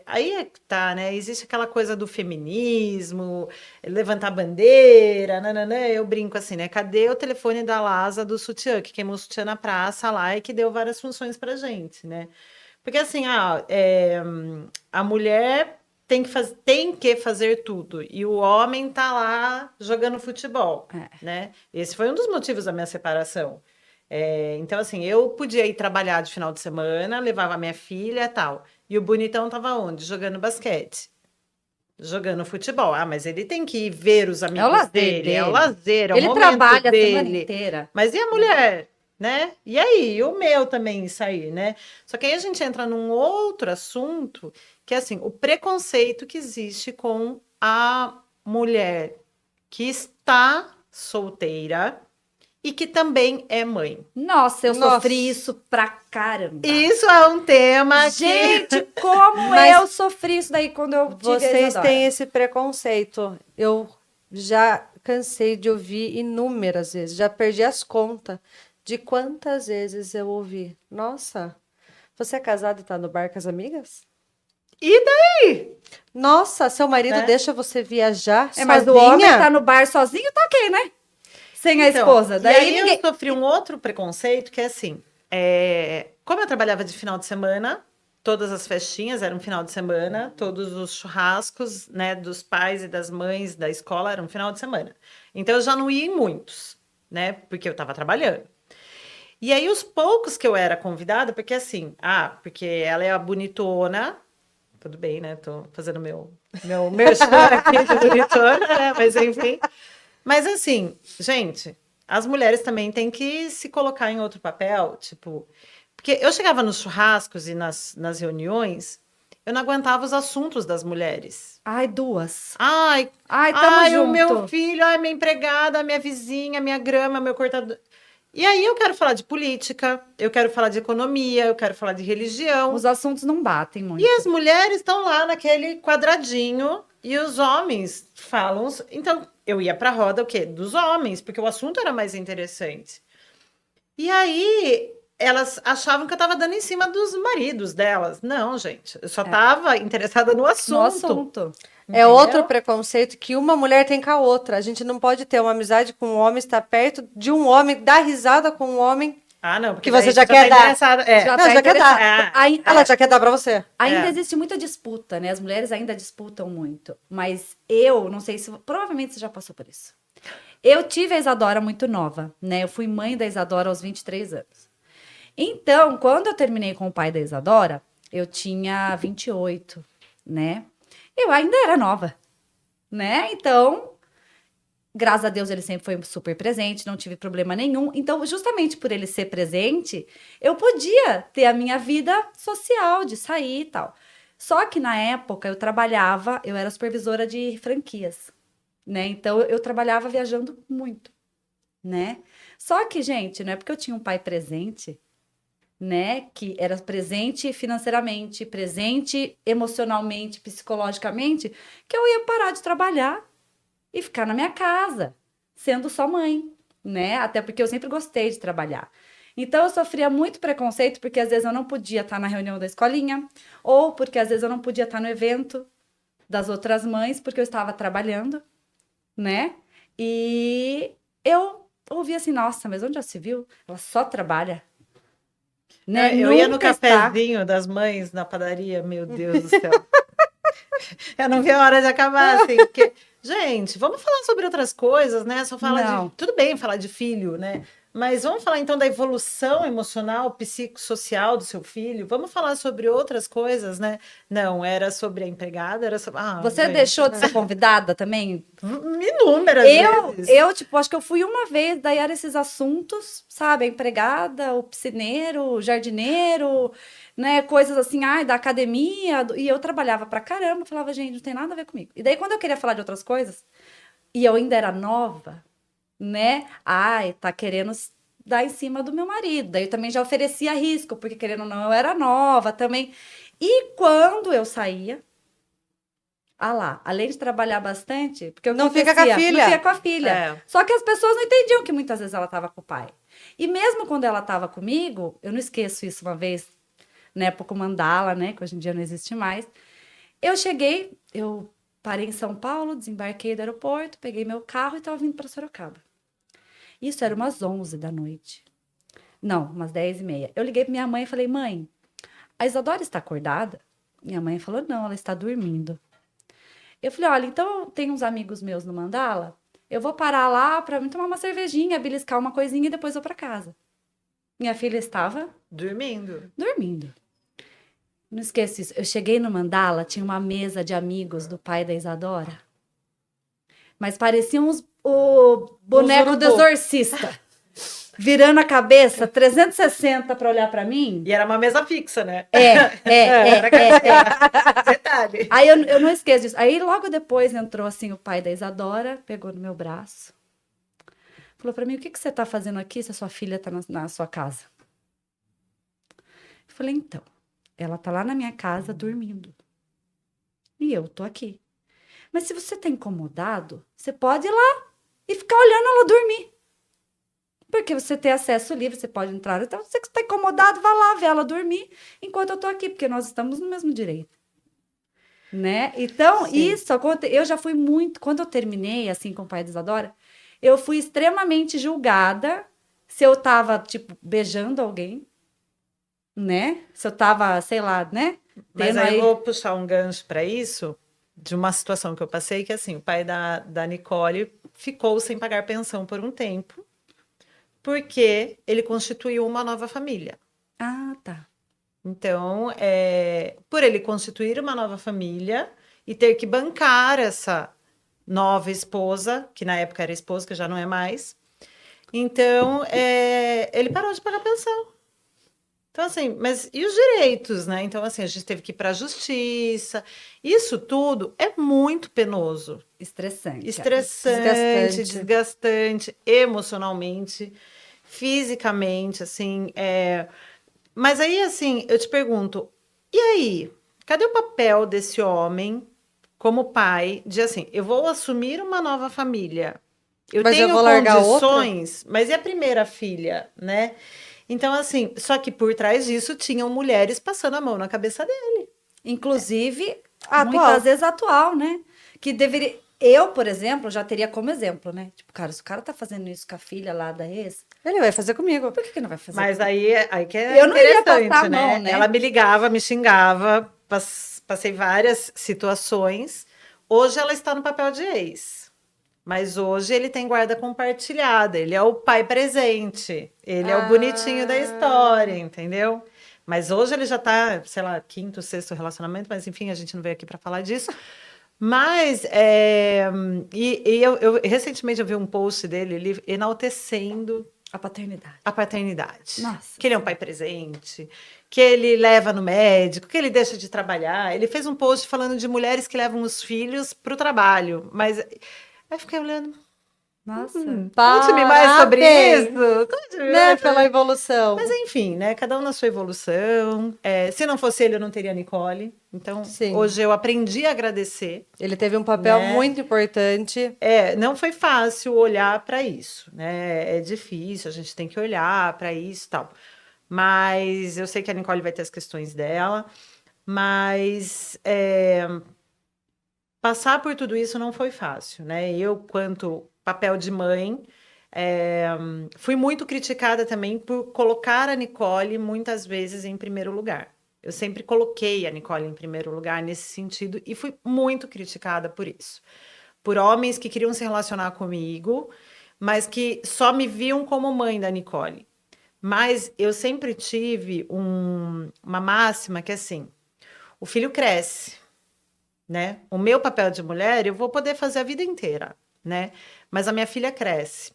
aí é que tá, né? Existe aquela coisa do feminismo, levantar bandeira, nananã, eu brinco assim, né? Cadê o telefone da Lasa do sutiã, que queimou o sutiã na praça lá e que deu várias funções pra gente, né? Porque assim, a mulher tem que fazer tudo, e o homem tá lá jogando futebol, né? Esse foi um dos motivos da minha separação. Então, assim, eu podia ir trabalhar de final de semana, levava minha filha e tal. E o bonitão tava onde? Jogando basquete. Jogando futebol. Ah, mas ele tem que ir ver os É o amigos lazer dele, é o dele. lazer, é o Ele momento trabalha a semana dele. inteira. Mas e a mulher, né? E aí, e o meu também sair, né? Só que aí a gente entra num outro assunto, que é assim, o preconceito que existe com a mulher que está solteira e que também é mãe. Nossa, eu Nossa. sofri isso pra caramba. Isso é um tema Gente, como Mas eu sofri isso daí quando eu tive a vocês Isadora. têm esse preconceito. Eu já cansei de ouvir inúmeras vezes, já perdi as contas de quantas vezes eu ouvi. Nossa, você é casado e tá no bar com as amigas? E daí? Nossa, seu marido Né? deixa você viajar Mas o sozinha? homem tá no bar sozinho, tá ok, né? Sem a Então, esposa. e Daí aí ninguém... eu sofri um outro preconceito que é assim, como eu trabalhava de final de semana, todas as festinhas eram final de semana, todos os churrascos, né, dos pais e das mães da escola eram final de semana. Então eu já não ia em muitos, né, porque eu estava trabalhando. E aí os poucos que eu era convidada, porque assim, porque ela é a bonitona, tudo bem, né, tô fazendo meu merchan aqui de bonitona, né, mas enfim. Mas assim, gente, as mulheres também têm que se colocar em outro papel, tipo, porque eu chegava nos churrascos e nas reuniões, eu não aguentava os assuntos das mulheres. Ai, duas. Ai, Ai, tamo o meu junto. filho, ai, minha empregada, minha vizinha, minha grama, meu cortador. E aí eu quero falar de política, eu quero falar de economia, eu quero falar de religião. Os assuntos não batem muito. E as mulheres estão lá naquele quadradinho e os homens falam. Então, eu ia para a roda o quê? Dos homens, porque o assunto era mais interessante. E aí, elas achavam que eu estava dando em cima dos maridos delas. Não, gente, eu só estava interessada no assunto. No assunto. É outro preconceito que uma mulher tem com a outra. A gente não pode ter uma amizade com um homem, estar perto de um homem, dar risada com um homem Não, porque que você daí já tá quer dar. interessada. Já Não, tá já quer interessado. dar. Ela já quer dar pra você. Ainda existe muita disputa, né? As mulheres ainda disputam muito. Mas eu, não sei se... Provavelmente você já passou por isso. Eu tive a Isadora muito nova, né? Eu fui mãe da Isadora aos 23 anos. Então, quando eu terminei com o pai da Isadora, eu tinha 28, né? Eu ainda era nova, né? Então, graças a Deus, ele sempre foi super presente, não tive problema nenhum. Então, justamente por ele ser presente, eu podia ter a minha vida social, de sair e tal. Só que na época eu trabalhava, eu era supervisora de franquias, né? Então, eu trabalhava viajando muito, né? Só que, gente, não é porque eu tinha um pai presente, né, que era presente financeiramente, presente emocionalmente, psicologicamente, que eu ia parar de trabalhar e ficar na minha casa, sendo só mãe, né? Até porque eu sempre gostei de trabalhar. Então eu sofria muito preconceito porque às vezes eu não podia estar na reunião da escolinha, ou porque às vezes eu não podia estar no evento das outras mães porque eu estava trabalhando, né? E eu ouvia assim, nossa, mas onde já se viu? Ela só trabalha. Né? Eu ia no Nunca está. cafezinho das mães na padaria, meu Deus do céu. Eu não vi a hora de acabar, assim, porque, gente, vamos falar sobre outras coisas, né? Só fala Não. de. Tudo bem falar de filho, né? Mas vamos falar então da evolução emocional, psicossocial do seu filho? Vamos falar sobre outras coisas, né? Não, era sobre a empregada, era sobre. Você gente, deixou de ser convidada também? inúmeras vezes. Eu, tipo, acho que eu fui uma vez, daí eram esses assuntos, sabe? A empregada, o piscineiro, o jardineiro, né? Coisas assim, da academia. E eu trabalhava pra caramba, falava, gente, não tem nada a ver comigo. E daí, quando eu queria falar de outras coisas, e eu ainda era nova, né? Tá querendo dar em cima do meu marido. Daí eu também já oferecia risco, porque querendo ou não, eu era nova também. E quando eu saía, além de trabalhar bastante, porque eu Não fica com a filha. Não fica com a filha. É. Só que as pessoas não entendiam que muitas vezes ela estava com o pai. E mesmo quando ela estava comigo, eu não esqueço isso uma vez, na época o Mandala, né, que hoje em dia não existe mais. Eu cheguei, eu parei em São Paulo, desembarquei do aeroporto, peguei meu carro e estava vindo para Sorocaba. Isso era umas 11 da noite. Não, umas 10h30. Eu liguei para minha mãe e falei, mãe, a Isadora está acordada? Minha mãe falou, não, ela está dormindo. Eu falei, olha, então tem uns amigos meus no Mandala, eu vou parar lá para tomar uma cervejinha, beliscar uma coisinha e depois vou para casa. Minha filha estava Dormindo. dormindo. Não esqueço isso. Eu cheguei no Mandala, tinha uma mesa de amigos do pai da Isadora. Mas pareciam o boneco do urubu. exorcista. Virando a cabeça 360 para olhar para mim. E era uma mesa fixa, né? É. Detalhe. Aí eu não esqueço disso. Aí logo depois entrou assim o pai da Isadora, pegou no meu braço. Falou para mim, o que você tá fazendo aqui se a sua filha tá na sua casa? Eu falei, então, ela tá lá na minha casa dormindo. E eu tô aqui. Mas se você tá incomodado, você pode ir lá e ficar olhando ela dormir. Porque você tem acesso livre, você pode entrar. Então, você que está incomodado, vá lá ver ela dormir enquanto eu tô aqui, porque nós estamos no mesmo direito. Né? Então, Sim. isso, eu já fui muito... Quando eu terminei, assim, com o pai da Isadora, eu fui extremamente julgada se eu tava, tipo, beijando alguém, né? Se eu tava, sei lá, né? Mas Tendo aí eu vou puxar um gancho para isso, de uma situação que eu passei, que assim, o pai da Nicole ficou sem pagar pensão por um tempo, porque ele constituiu uma nova família. Ah, tá. Então, por ele constituir uma nova família e ter que bancar essa nova esposa, que na época era esposa, que já não é mais, então ele parou de pagar pensão. Então, assim, mas e os direitos, né? Então, assim, a gente teve que ir para a justiça. Isso tudo é muito penoso. Estressante. Estressante, desgastante, emocionalmente, fisicamente, assim. Mas aí, assim, eu te pergunto, e aí? Cadê o papel desse homem como pai de, assim, eu vou assumir uma nova família. Eu Mas eu tenho vou largar condições, mas e a primeira filha, né? Então, assim, só que por trás disso tinham mulheres passando a mão na cabeça dele. Inclusive, Atual. muitas vezes atual, né? Que deveria... Eu, por exemplo, já teria como exemplo, né? Tipo, cara, se o cara tá fazendo isso com a filha lá da ex, Ele vai fazer comigo. por que não vai fazer Mas comigo? aí que é Eu não iria interessante, passar a né? mão, né? Ela me ligava, me xingava, passei várias situações. Hoje ela está no papel de ex. Mas hoje ele tem guarda compartilhada, ele é o pai presente, ele é o bonitinho da história, entendeu? Mas hoje ele já está, sei lá, quinto, sexto relacionamento, mas enfim, a gente não veio aqui para falar disso. Mas, eu recentemente eu vi um post dele, ele enaltecendo A paternidade. a paternidade. Nossa. Que ele é um pai presente, que ele leva no médico, que ele deixa de trabalhar. Ele fez um post falando de mulheres que levam os filhos para o trabalho, mas... Aí fiquei olhando. Nossa. Conte-me mais sobre isso. Conte-me Né, mais. pela evolução. Mas enfim, né? Cada um na sua evolução. Se não fosse ele, eu não teria a Nicole. Então, Sim. hoje eu aprendi a agradecer. Ele teve um papel Né? muito importante. Não foi fácil olhar para isso, né? É difícil, a gente tem que olhar para isso e tal. Mas eu sei que a Nicole vai ter as questões dela. Mas passar por tudo isso não foi fácil, né? Eu, quanto papel de mãe, fui muito criticada também por colocar a Nicole muitas vezes em primeiro lugar. Eu sempre coloquei a Nicole em primeiro lugar nesse sentido e fui muito criticada por isso. Por homens que queriam se relacionar comigo, mas que só me viam como mãe da Nicole. Mas eu sempre tive uma máxima que é assim, o filho cresce, né? O meu papel de mulher eu vou poder fazer a vida inteira, né? Mas a minha filha cresce.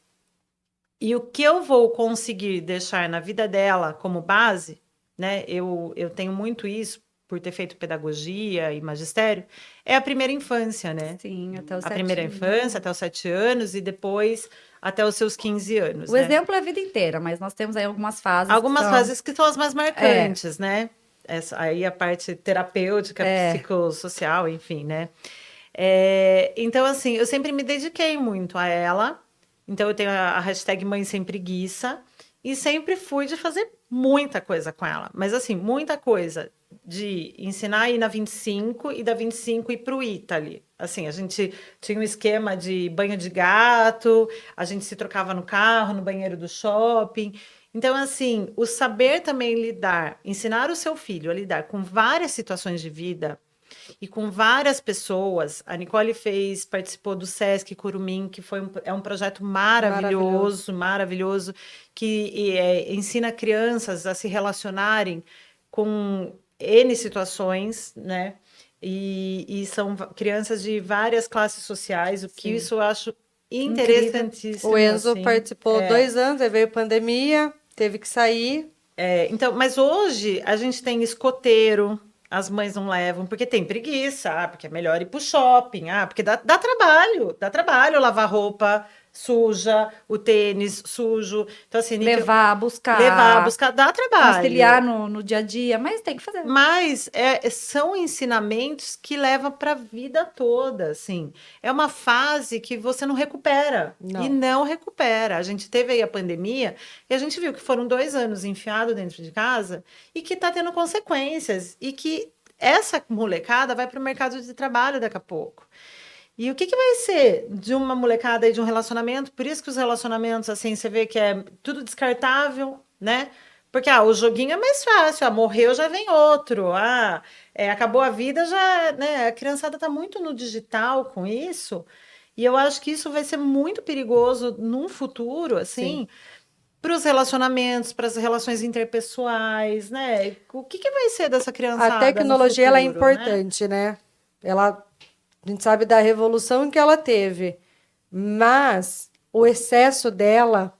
E o que eu vou conseguir deixar na vida dela como base, né? Eu tenho muito isso por ter feito pedagogia e magistério, é a primeira infância, né? Sim, até os A 7 primeira anos. infância, até os 7 anos, e depois até os seus 15 anos. O exemplo é a vida inteira, mas nós temos aí algumas fases. Algumas fases que são as mais marcantes, né? Aí a parte terapêutica, psicossocial, enfim, né? Então, assim, eu sempre me dediquei muito a ela. Então, eu tenho a hashtag Mãe Sem Preguiça. E sempre fui de fazer muita coisa com ela, mas assim, muita coisa de ensinar a ir na 25 e da 25 ir para o Italy. Assim, a gente tinha um esquema de banho de gato, a gente se trocava no carro, no banheiro do shopping. Então, assim, o saber também lidar, ensinar o seu filho a lidar com várias situações de vida e com várias pessoas. A Nicole participou do Sesc Curumim, que é um projeto maravilhoso, que ensina crianças a se relacionarem com N situações, né? E são crianças de várias classes sociais, o que isso eu acho interessantíssimo. O Enzo assim. participou 2 anos, aí veio pandemia, teve que sair. Então, mas hoje a gente tem escoteiro, as mães não levam, porque tem preguiça, porque é melhor ir pro shopping, porque dá trabalho lavar roupa suja, o tênis sujo. Então, assim, levar, buscar, dá trabalho. Conciliar no dia a dia, mas tem que fazer. Mas são ensinamentos que levam para a vida toda, assim. É uma fase que você não recupera. Não. E não recupera. A gente teve aí a pandemia e a gente viu que foram 2 anos enfiados dentro de casa e que está tendo consequências. E que essa molecada vai para o mercado de trabalho daqui a pouco. E o que vai ser de uma molecada e de um relacionamento? Por isso que os relacionamentos, assim, você vê que é tudo descartável, né? Porque o joguinho é mais fácil, morreu, já vem outro. Acabou a vida, já, né? A criançada tá muito no digital com isso. E eu acho que isso vai ser muito perigoso num futuro, assim, para os relacionamentos, para as relações interpessoais, né? O que vai ser dessa criançada? A tecnologia ela é futuro, importante, né? A gente sabe da revolução que ela teve, mas o excesso dela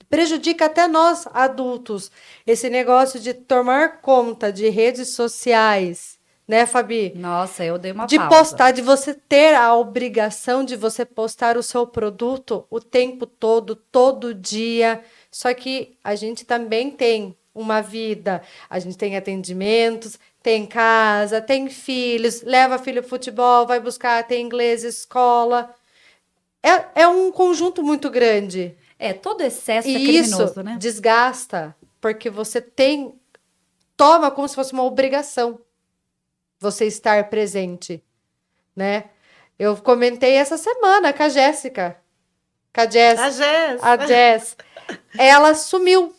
prejudica até nós, adultos. Esse negócio de tomar conta de redes sociais, né, Fabi? Nossa, eu dei uma de pausa. postar, de você ter a obrigação de você postar o seu produto o tempo todo dia. Só que a gente também tem uma vida, a gente tem atendimentos, tem casa, tem filhos, leva filho pro futebol, vai buscar, tem inglês, escola. É um conjunto muito grande. Todo excesso é E criminoso, isso né? desgasta, porque você toma como se fosse uma obrigação você estar presente, né? Eu comentei essa semana com a Jéssica. Com a Jess. A Jess. Ela sumiu.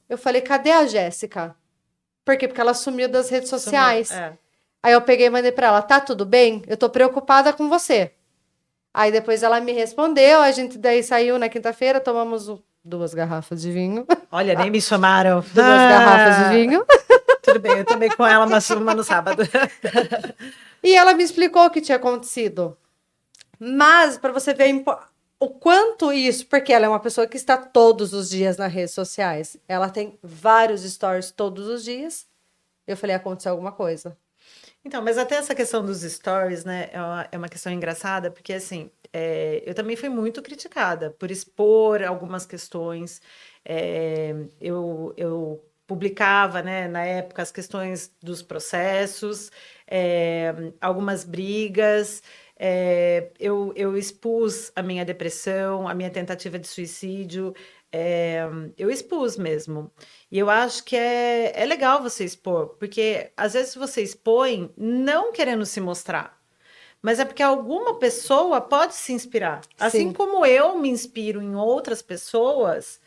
Eu falei, cadê a Jéssica? Por quê? Porque ela sumiu das redes sociais. Aí eu peguei e mandei pra ela, tá tudo bem? Eu tô preocupada com você. Aí depois ela me respondeu, a gente daí saiu na quinta-feira, tomamos 2 garrafas de vinho. Olha, nem me chamaram. 2 garrafas de vinho. Tudo bem, eu tomei com ela uma no sábado. E ela me explicou o que tinha acontecido. Mas, para você ver o quanto isso, porque ela é uma pessoa que está todos os dias nas redes sociais. Ela tem vários stories todos os dias. Eu falei, aconteceu alguma coisa. Então, mas até essa questão dos stories, né, é uma questão engraçada, porque, assim, eu também fui muito criticada por expor algumas questões. Eu publicava, né, na época, as questões dos processos, algumas brigas. Eu expus a minha depressão, a minha tentativa de suicídio. Eu expus mesmo. E eu acho que é legal você expor, porque às vezes você expõe não querendo se mostrar, mas é porque alguma pessoa pode se inspirar. Assim como eu me inspiro em outras pessoas,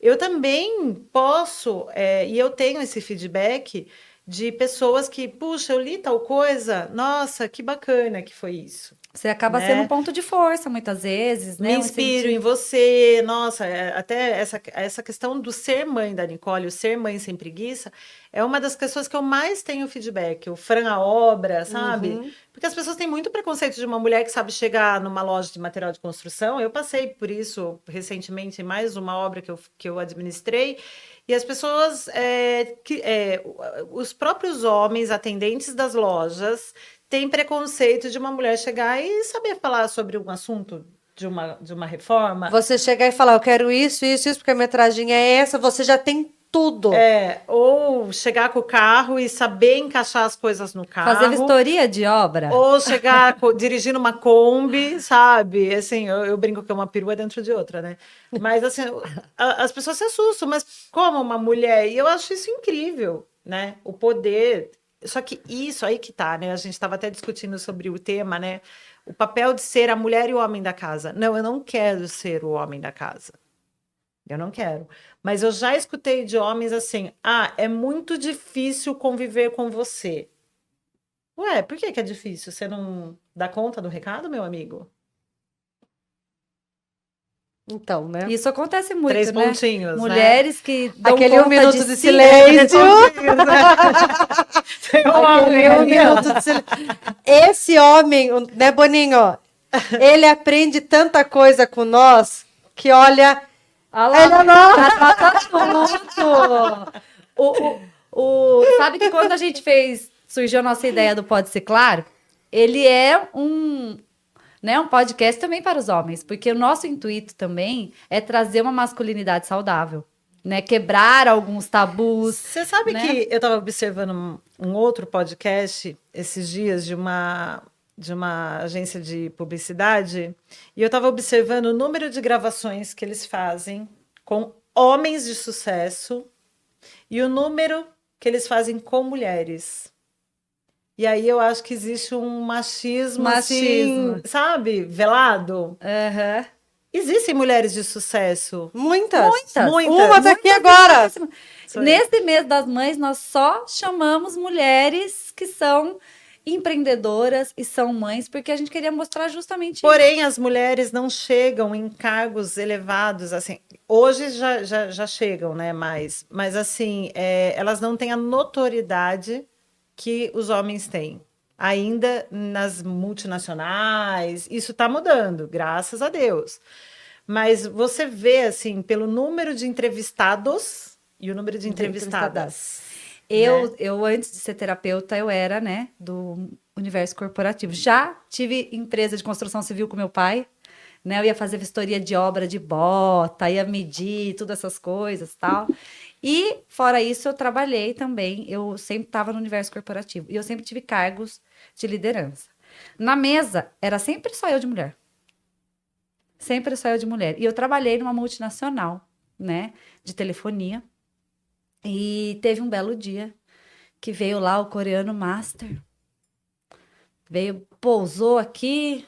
eu também posso, e eu tenho esse feedback de pessoas que, puxa, eu li tal coisa, nossa, que bacana que foi isso. Você acaba sendo um ponto de força, muitas vezes, né? Me inspiro em você. Nossa, até essa questão do ser mãe da Nicole, o ser mãe sem preguiça, é uma das pessoas que eu mais tenho feedback. O Fran a obra, sabe? Porque as pessoas têm muito preconceito de uma mulher que sabe chegar numa loja de material de construção. Eu passei por isso recentemente em mais uma obra que eu administrei. E as pessoas, os próprios homens atendentes das lojas têm preconceito de uma mulher chegar e saber falar sobre um assunto de uma reforma. Você chegar e falar, eu quero isso, porque a metragem é essa, você já tem tudo. Ou chegar com o carro e saber encaixar as coisas no carro. Fazer vistoria de obra. Ou chegar dirigindo uma Kombi, sabe? Assim, eu brinco que é uma perua dentro de outra, né? Mas, assim, as pessoas se assustam, mas como uma mulher? E eu acho isso incrível, né? O poder. Só que isso aí que tá, né? A gente estava até discutindo sobre o tema, né? O papel de ser a mulher e o homem da casa. Não, eu não quero ser o homem da casa. Eu não quero. Mas eu já escutei de homens assim: é muito difícil conviver com você. Ué, por que é difícil? Você não dá conta do recado, meu amigo? Então, né? Isso acontece muito, 3 né? pontinhos, Mulheres que dão Aquele conta 1 minuto de de si. silêncio. Tem um homem Aquele 1 ali, ó. minuto de silêncio. Esse homem, né, Boninho? Ele aprende tanta coisa com nós que, olha, Olha lá, ele é nosso. Anota tudo. Sabe que quando a gente surgiu a nossa ideia do Pode Ser Claro, ele é um podcast também para os homens, porque o nosso intuito também é trazer uma masculinidade saudável, né? Quebrar alguns tabus. Você sabe, né? que eu estava observando um outro podcast esses dias de uma agência de publicidade, e eu estava observando o número de gravações que eles fazem com homens de sucesso e o número que eles fazem com mulheres. E aí eu acho que existe um machismo. Assim, sabe, velado. Uhum. Existem mulheres de sucesso. Muitas. Muitas. Uma tá aqui agora. Nesse mês das mães, nós só chamamos mulheres que são empreendedoras e são mães, porque a gente queria mostrar justamente Porém, as mulheres não chegam em cargos elevados, assim, hoje já chegam, né, mas assim, elas não têm a notoriedade que os homens têm, ainda nas multinacionais, isso está mudando, graças a Deus, mas você vê, assim, pelo número de entrevistados e o número de entrevistadas. Eu, antes de ser terapeuta, eu era, né, do universo corporativo. Já tive empresa de construção civil com meu pai, né? Eu ia fazer vistoria de obra de bota, ia medir, todas essas coisas, tal. E, fora isso, eu trabalhei também. Eu sempre estava no universo corporativo. E eu sempre tive cargos de liderança. Na mesa, era sempre só eu de mulher. Sempre só eu de mulher. E eu trabalhei numa multinacional, né, de telefonia. E teve um belo dia que veio lá o coreano master. Veio, pousou aqui,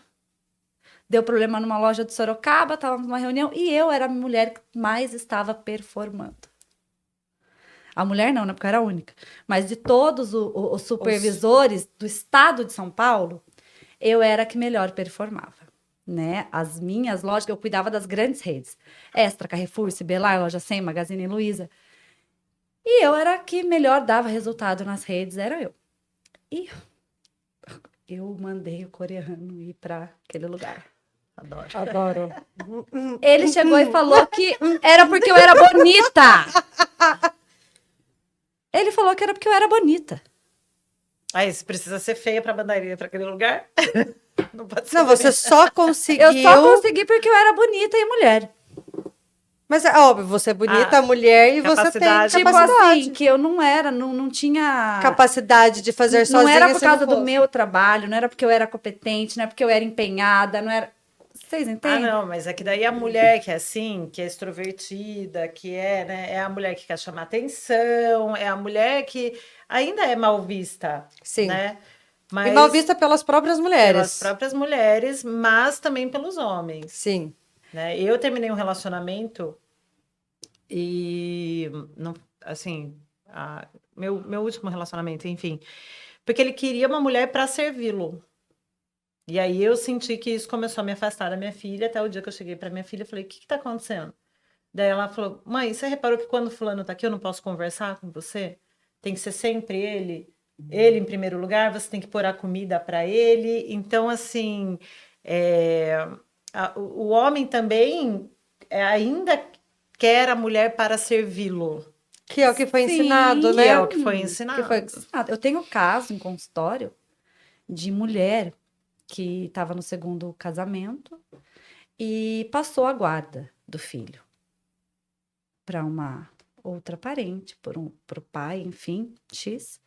deu problema numa loja de Sorocaba, estávamos numa reunião e eu era a mulher que mais estava performando. A mulher não, né, porque eu era a única. Mas de todos os supervisores do estado de São Paulo, eu era a que melhor performava. Né? As minhas lojas, eu cuidava das grandes redes. Extra, Carrefour, Cibelar, Loja 100, Magazine Luiza. E eu era a que melhor dava resultado nas redes, era eu. E eu mandei o coreano ir para aquele lugar. Adoro. Ele chegou e falou que era porque eu era bonita. Ele falou que era porque eu era bonita. Aí, você precisa ser feia para mandar ele para aquele lugar? Não pode ser. Não, você só conseguiu. Eu só consegui porque eu era bonita e mulher. Mas é óbvio, você é bonita, mulher, e você tem capacidade. Tipo capacidade. assim, que eu não era, não tinha... Capacidade de fazer sozinha. Não era por se causa não do fosse. meu trabalho, não era porque eu era competente, não era porque eu era empenhada, não era... Vocês entendem? Não, mas é que daí a mulher que é assim, que é extrovertida, que é, né, é a mulher que quer chamar atenção, é a mulher que ainda é mal vista, Sim. né? E Mas mal vista pelas próprias mulheres. pelas próprias mulheres, mas também pelos homens. Sim. Né? Eu terminei um relacionamento e, não, assim, meu último relacionamento, enfim, porque ele queria uma mulher para servi-lo. E aí eu senti que isso começou a me afastar da minha filha, até o dia que eu cheguei para minha filha e falei, o que está acontecendo? Daí ela falou, mãe, você reparou que quando fulano tá aqui eu não posso conversar com você? Tem que ser sempre ele em primeiro lugar, você tem que pôr a comida para ele. Então, assim, o homem também ainda quer a mulher para servi-lo. Que é o que foi ensinado, Sim, né? Que é o que foi ensinado. Que foi ensinado. Eu tenho caso em consultório de mulher que estava no segundo casamento e passou a guarda do filho para uma outra parente, pro pai, enfim, X,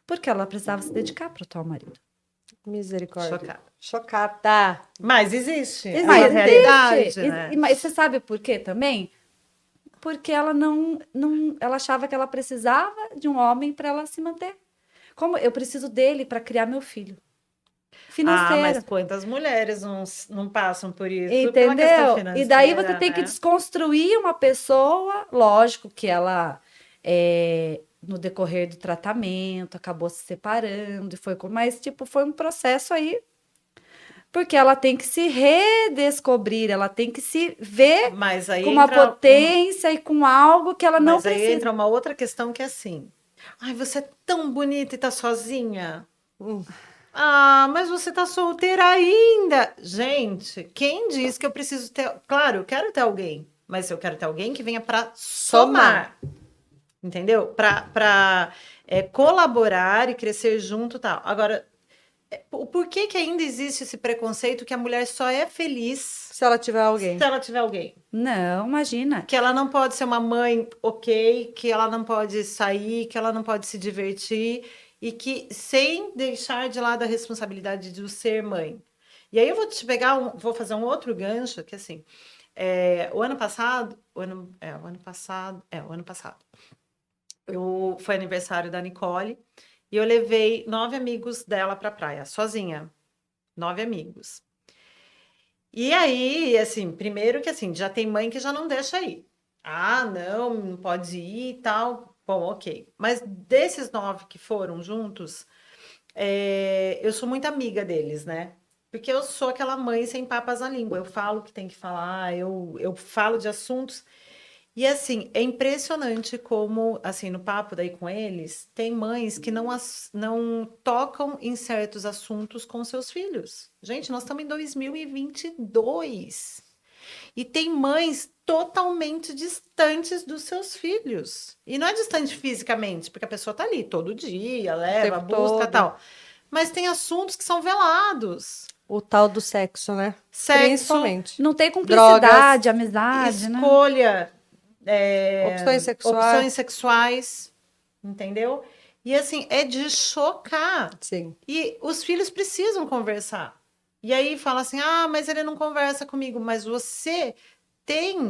porque ela precisava se dedicar pro atual marido. Misericórdia. Chocada. Chocada. Mas existe. É Mas uma existe. realidade, né? Mas você sabe por quê também? Porque ela ela achava que ela precisava de um homem para ela se manter. Como eu preciso dele para criar meu filho. Ah, mas Financeira. quantas mulheres não passam por isso pela questão Entendeu? E daí você financeira, tem que né? desconstruir uma pessoa, lógico que ela no decorrer do tratamento acabou se separando, mas tipo, foi um processo aí, porque ela tem que se redescobrir, ela tem que se ver Mas aí com uma entra potência e com algo que ela não mas aí precisa. entra uma outra questão que é assim: ai, você é tão bonita e tá sozinha. Ah, mas você tá solteira ainda. Gente, quem diz que eu preciso ter. Claro, eu quero ter alguém, mas eu quero ter alguém que venha para somar. Entendeu? Para colaborar e crescer junto e tal. Agora, por que que ainda existe esse preconceito que a mulher só é feliz Se ela tiver alguém. se ela tiver alguém? Não, imagina. Que ela não pode ser uma mãe ok, que ela não pode sair, que ela não pode se divertir e que sem deixar de lado a responsabilidade de ser mãe. E aí eu vou te pegar, vou fazer um outro gancho, que assim, o ano passado, foi aniversário da Nicole e eu levei 9 amigos dela para a praia, sozinha. 9 amigos. E aí, assim, primeiro que assim, já tem mãe que já não deixa ir. Ah, não pode ir e tal. Bom, ok. Mas desses 9 que foram juntos, eu sou muito amiga deles, né? Porque eu sou aquela mãe sem papas na língua. Eu falo o que tem que falar, eu falo de assuntos. E assim, é impressionante como, assim, no papo daí com eles, tem mães que não tocam em certos assuntos com seus filhos. Gente, nós estamos em 2022 e tem mães totalmente distantes dos seus filhos. E não é distante fisicamente, porque a pessoa tá ali todo dia, leva, tempo busca, todo. tal. Mas tem assuntos que são velados. O tal do sexo, né? Sexo, Principalmente. Não tem cumplicidade, Drogas, amizade, né? escolha, opções opções sexuais. sexuais, entendeu? E assim, é de chocar. Sim. E os filhos precisam conversar. E aí fala assim: ah, mas ele não conversa comigo. Mas você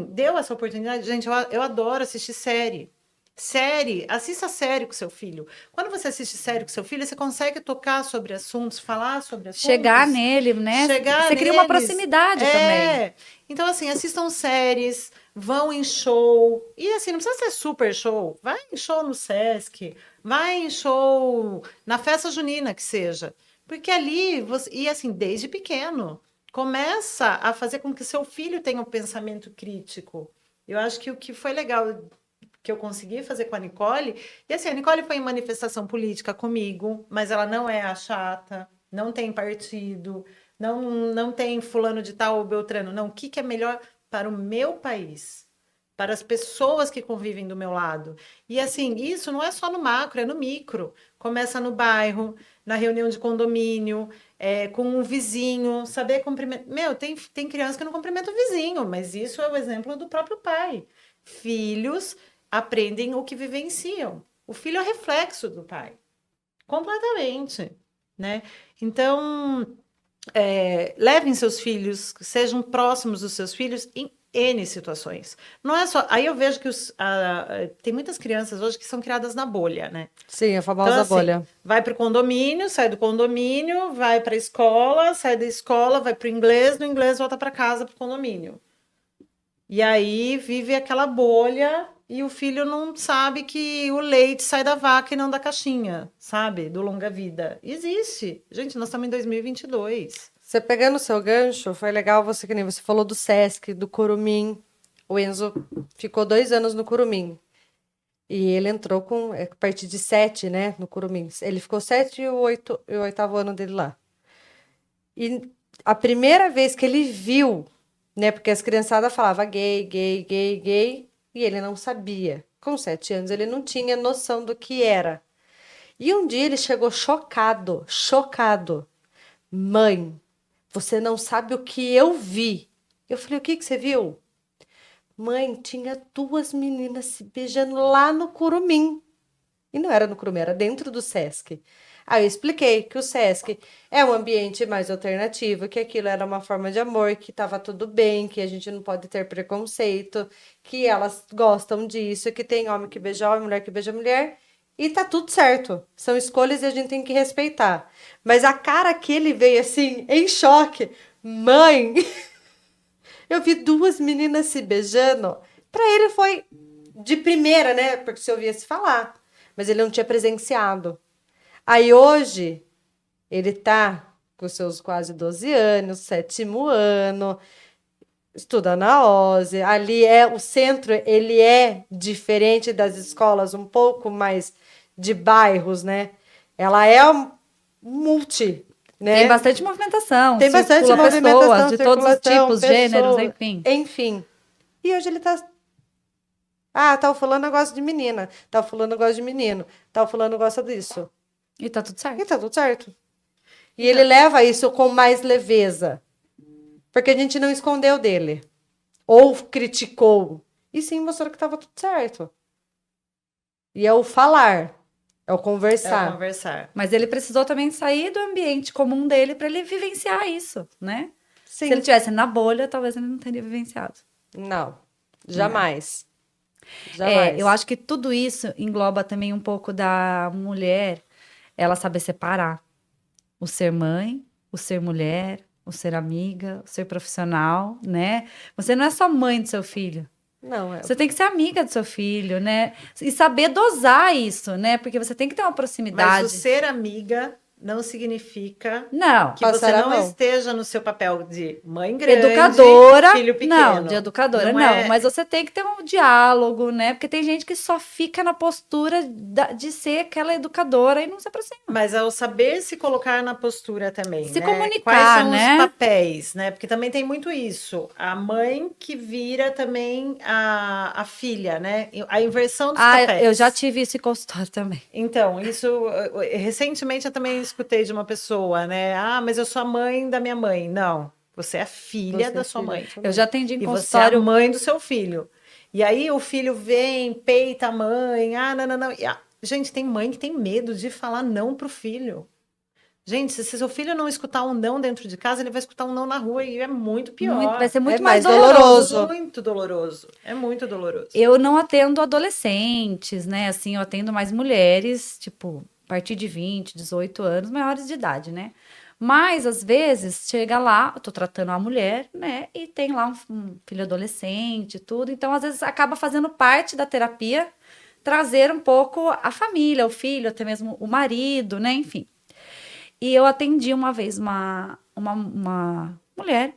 deu essa oportunidade. Gente, eu adoro assistir série. Série, assista série com seu filho. Quando você assiste série com seu filho, você consegue tocar sobre assuntos, falar sobre assuntos. Chegar nele, né? Chegar Você cria uma neles. proximidade também. Então, assim, assistam séries, vão em show. E assim, não precisa ser super show. Vai em show no Sesc, vai em show na festa junina que seja. Porque ali, e assim, desde pequeno, começa a fazer com que seu filho tenha um pensamento crítico. Eu acho que o que foi legal que eu consegui fazer com a Nicole, e assim, a Nicole foi em manifestação política comigo, mas ela não é a chata, não tem partido, não tem fulano de tal ou beltrano, não. O que é melhor para o meu país? Para as pessoas que convivem do meu lado. E assim, isso não é só no macro, é no micro. Começa no bairro, na reunião de condomínio, com um vizinho, saber cumprimentar. Meu, tem criança que não cumprimenta o vizinho, mas isso é o exemplo do próprio pai. Filhos aprendem o que vivenciam. O filho é reflexo do pai, completamente, né? Então, levem seus filhos, sejam próximos dos seus filhos em N situações. Não é só. Aí eu vejo que tem muitas crianças hoje que são criadas na bolha, né? Sim, a famosa Então, assim, bolha. vai para o condomínio, sai do condomínio, vai para a escola, sai da escola, vai para o inglês, do inglês volta para casa, para o condomínio. E aí vive aquela bolha e o filho não sabe que o leite sai da vaca e não da caixinha, sabe? Do longa-vida. Existe. Gente, nós estamos em 2022. Você pegando o seu gancho, foi legal você, que nem você falou do Sesc, do Curumim. O Enzo ficou 2 anos no Curumim. E ele entrou a partir de 7, né, no Curumim. Ele ficou 7 e o 8º ano dele lá. E a primeira vez que ele viu, né, porque as criançadas falavam gay, gay, gay, gay, e ele não sabia. Com 7 anos ele não tinha noção do que era. E um dia ele chegou chocado, chocado. Mãe, você não sabe o que eu vi. Eu falei, o que você viu? Mãe, tinha 2 meninas se beijando lá no Curumim. E não era no Curumim, era dentro do Sesc. Aí eu expliquei que o Sesc é um ambiente mais alternativo, que aquilo era uma forma de amor, que estava tudo bem, que a gente não pode ter preconceito, que elas gostam disso, que tem homem que beija homem, mulher que beija mulher, e tá tudo certo. São escolhas e a gente tem que respeitar. Mas a cara que ele veio assim, em choque, mãe, eu vi 2 meninas se beijando. Pra ele foi de primeira, né? Porque se ouvia se falar. Mas ele não tinha presenciado. Aí hoje, ele tá com seus quase 12 anos, 7º ano, estuda na OSE. Ali é o centro, ele é diferente das escolas um pouco mais de bairros, né? Ela é multi, né? Tem bastante movimentação, Tem bastante circula movimentação, pessoas de todos os circulação, tipos, gêneros, pessoas, enfim. enfim. E hoje ele tá. Ah, tal fulano gosta de menina, tal fulano gosta de menino, tal fulano gosta disso. E tá tudo E certo. tá tudo certo. E ele leva isso com mais leveza. Porque a gente não escondeu dele. Ou criticou. E sim mostrou que tava tudo certo. E é o falar. É o É conversar. conversar. Mas ele precisou também sair do ambiente comum dele para ele vivenciar isso, né? Sim. Se ele tivesse na bolha, talvez ele não teria vivenciado. Não. Jamais. Jamais. Eu acho que tudo isso engloba também um pouco da mulher, ela saber separar o ser mãe, o ser mulher, o ser amiga, o ser profissional, né? Você não é só mãe do seu filho. Não, Você tem que ser amiga do seu filho, né? E saber dosar isso, né? Porque você tem que ter uma Mas proximidade. o ser amiga não significa Não. que Passar você a não mão. esteja no seu papel de mãe grande, Educadora, filho pequeno. não, de educadora Não não, é- mas você tem que ter um diálogo, né? Porque tem gente que só fica na postura de ser aquela educadora e não se aproxima. Mas ao saber se colocar na postura também, Se né? comunicar, Quais são né? os papéis, né? Porque também tem muito isso. A mãe que vira também a filha, né? A inversão dos papéis. Eu já tive isso em consultório também. Então, isso recentemente eu também escutei de uma pessoa, né? Ah, mas eu sou a mãe da minha mãe. Não, você é a filha Você da é sua filha mãe. da sua Eu mãe. já atendi em E você é a consultório. mãe do seu filho. E aí o filho vem, peita a mãe. Ah, não, não, não. Gente, tem mãe que tem medo de falar não pro filho. Gente, se seu filho não escutar um não dentro de casa, ele vai escutar um não na rua e é muito pior. Vai ser muito É mais mais doloroso. doloroso. Muito doloroso. É muito doloroso. Eu não atendo adolescentes, né? Assim, eu atendo mais mulheres, tipo, a partir de 20, 18 anos, maiores de idade, né? Mas, às vezes, chega lá, eu tô tratando a mulher, né? E tem lá um filho adolescente e tudo. Então, às vezes, acaba fazendo parte da terapia trazer um pouco a família, o filho, até mesmo o marido, né? Enfim. E eu atendi uma vez uma mulher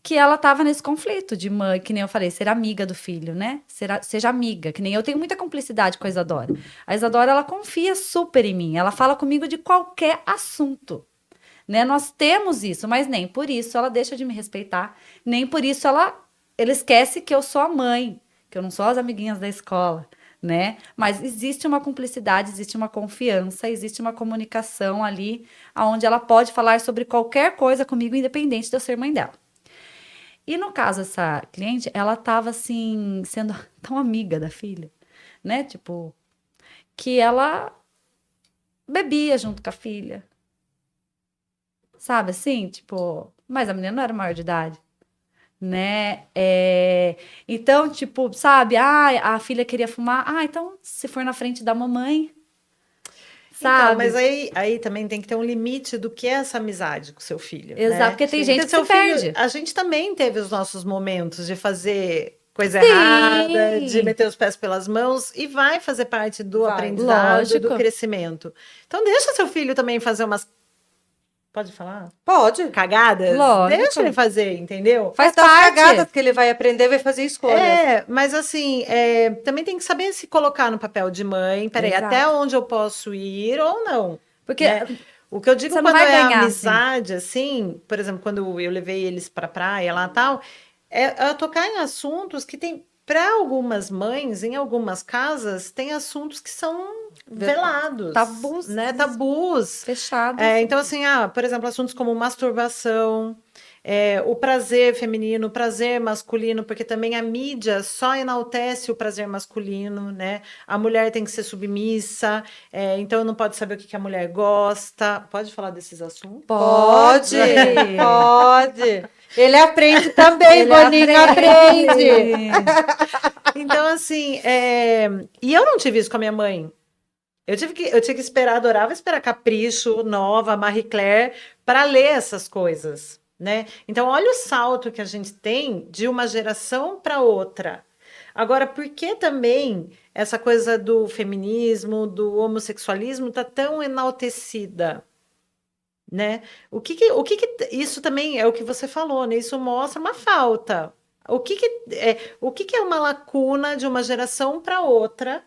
que ela estava nesse conflito de mãe, que nem eu falei, ser amiga do filho, né? Seja amiga, que nem eu tenho muita cumplicidade com a Isadora. A Isadora, ela confia super em mim, ela fala comigo de qualquer assunto, né? Nós temos isso, mas nem por isso ela deixa de me respeitar, nem por isso ela esquece que eu sou a mãe, que eu não sou as amiguinhas da escola, né? Mas existe uma cumplicidade, existe uma confiança, existe uma comunicação ali, onde ela pode falar sobre qualquer coisa comigo, independente de eu ser mãe dela. E no caso, essa cliente, ela tava assim, sendo tão amiga da filha, né? Tipo, que ela bebia junto com a filha. Sabe assim? Tipo, mas a menina não era maior de idade, né? Então, tipo, sabe? Ah, a filha queria fumar. Ah, então se for na frente da mamãe, Então, sabe? mas aí também tem que ter um limite do que é essa amizade com seu filho, Exato, né? porque tem Porque gente que seu se filho, perde. a gente também teve os nossos momentos de fazer coisa Sim. errada, de meter os pés pelas mãos e vai fazer parte do Vai. aprendizado, do Lógico. crescimento. Então deixa seu filho também fazer umas, pode falar? Pode. Cagadas? Lógico. Deixa ele fazer, entendeu? Faz Das parte. cagadas que ele vai aprender, vai fazer escolhas. Mas assim, também tem que saber se colocar no papel de mãe. Peraí, Exato. até onde eu posso ir ou não? Porque Né? O que eu digo Você não quando vai é ganhar, amizade, assim, por exemplo, quando eu levei eles pra praia lá e tal, é tocar em assuntos que tem, para algumas mães, em algumas casas, tem assuntos que são velados, Tabus. né? Tabus. fechado. Então, assim, por exemplo, assuntos como masturbação, o prazer feminino, o prazer masculino, porque também a mídia só enaltece o prazer masculino, né? A mulher tem que ser submissa, então não pode saber o que a mulher gosta. Pode falar desses assuntos? Pode, pode. Ele aprende também, Boninho aprende. Então, assim, e eu não tive isso com a minha mãe. Eu tinha que esperar, adorava esperar Capricho, Nova, Marie Claire, para ler essas coisas, né? Então, olha o salto que a gente tem de uma geração para outra. Agora, por que também essa coisa do feminismo, do homossexualismo está tão enaltecida? Né? Isso também é o que você falou, né? Isso mostra uma falta. O que é uma lacuna de uma geração para outra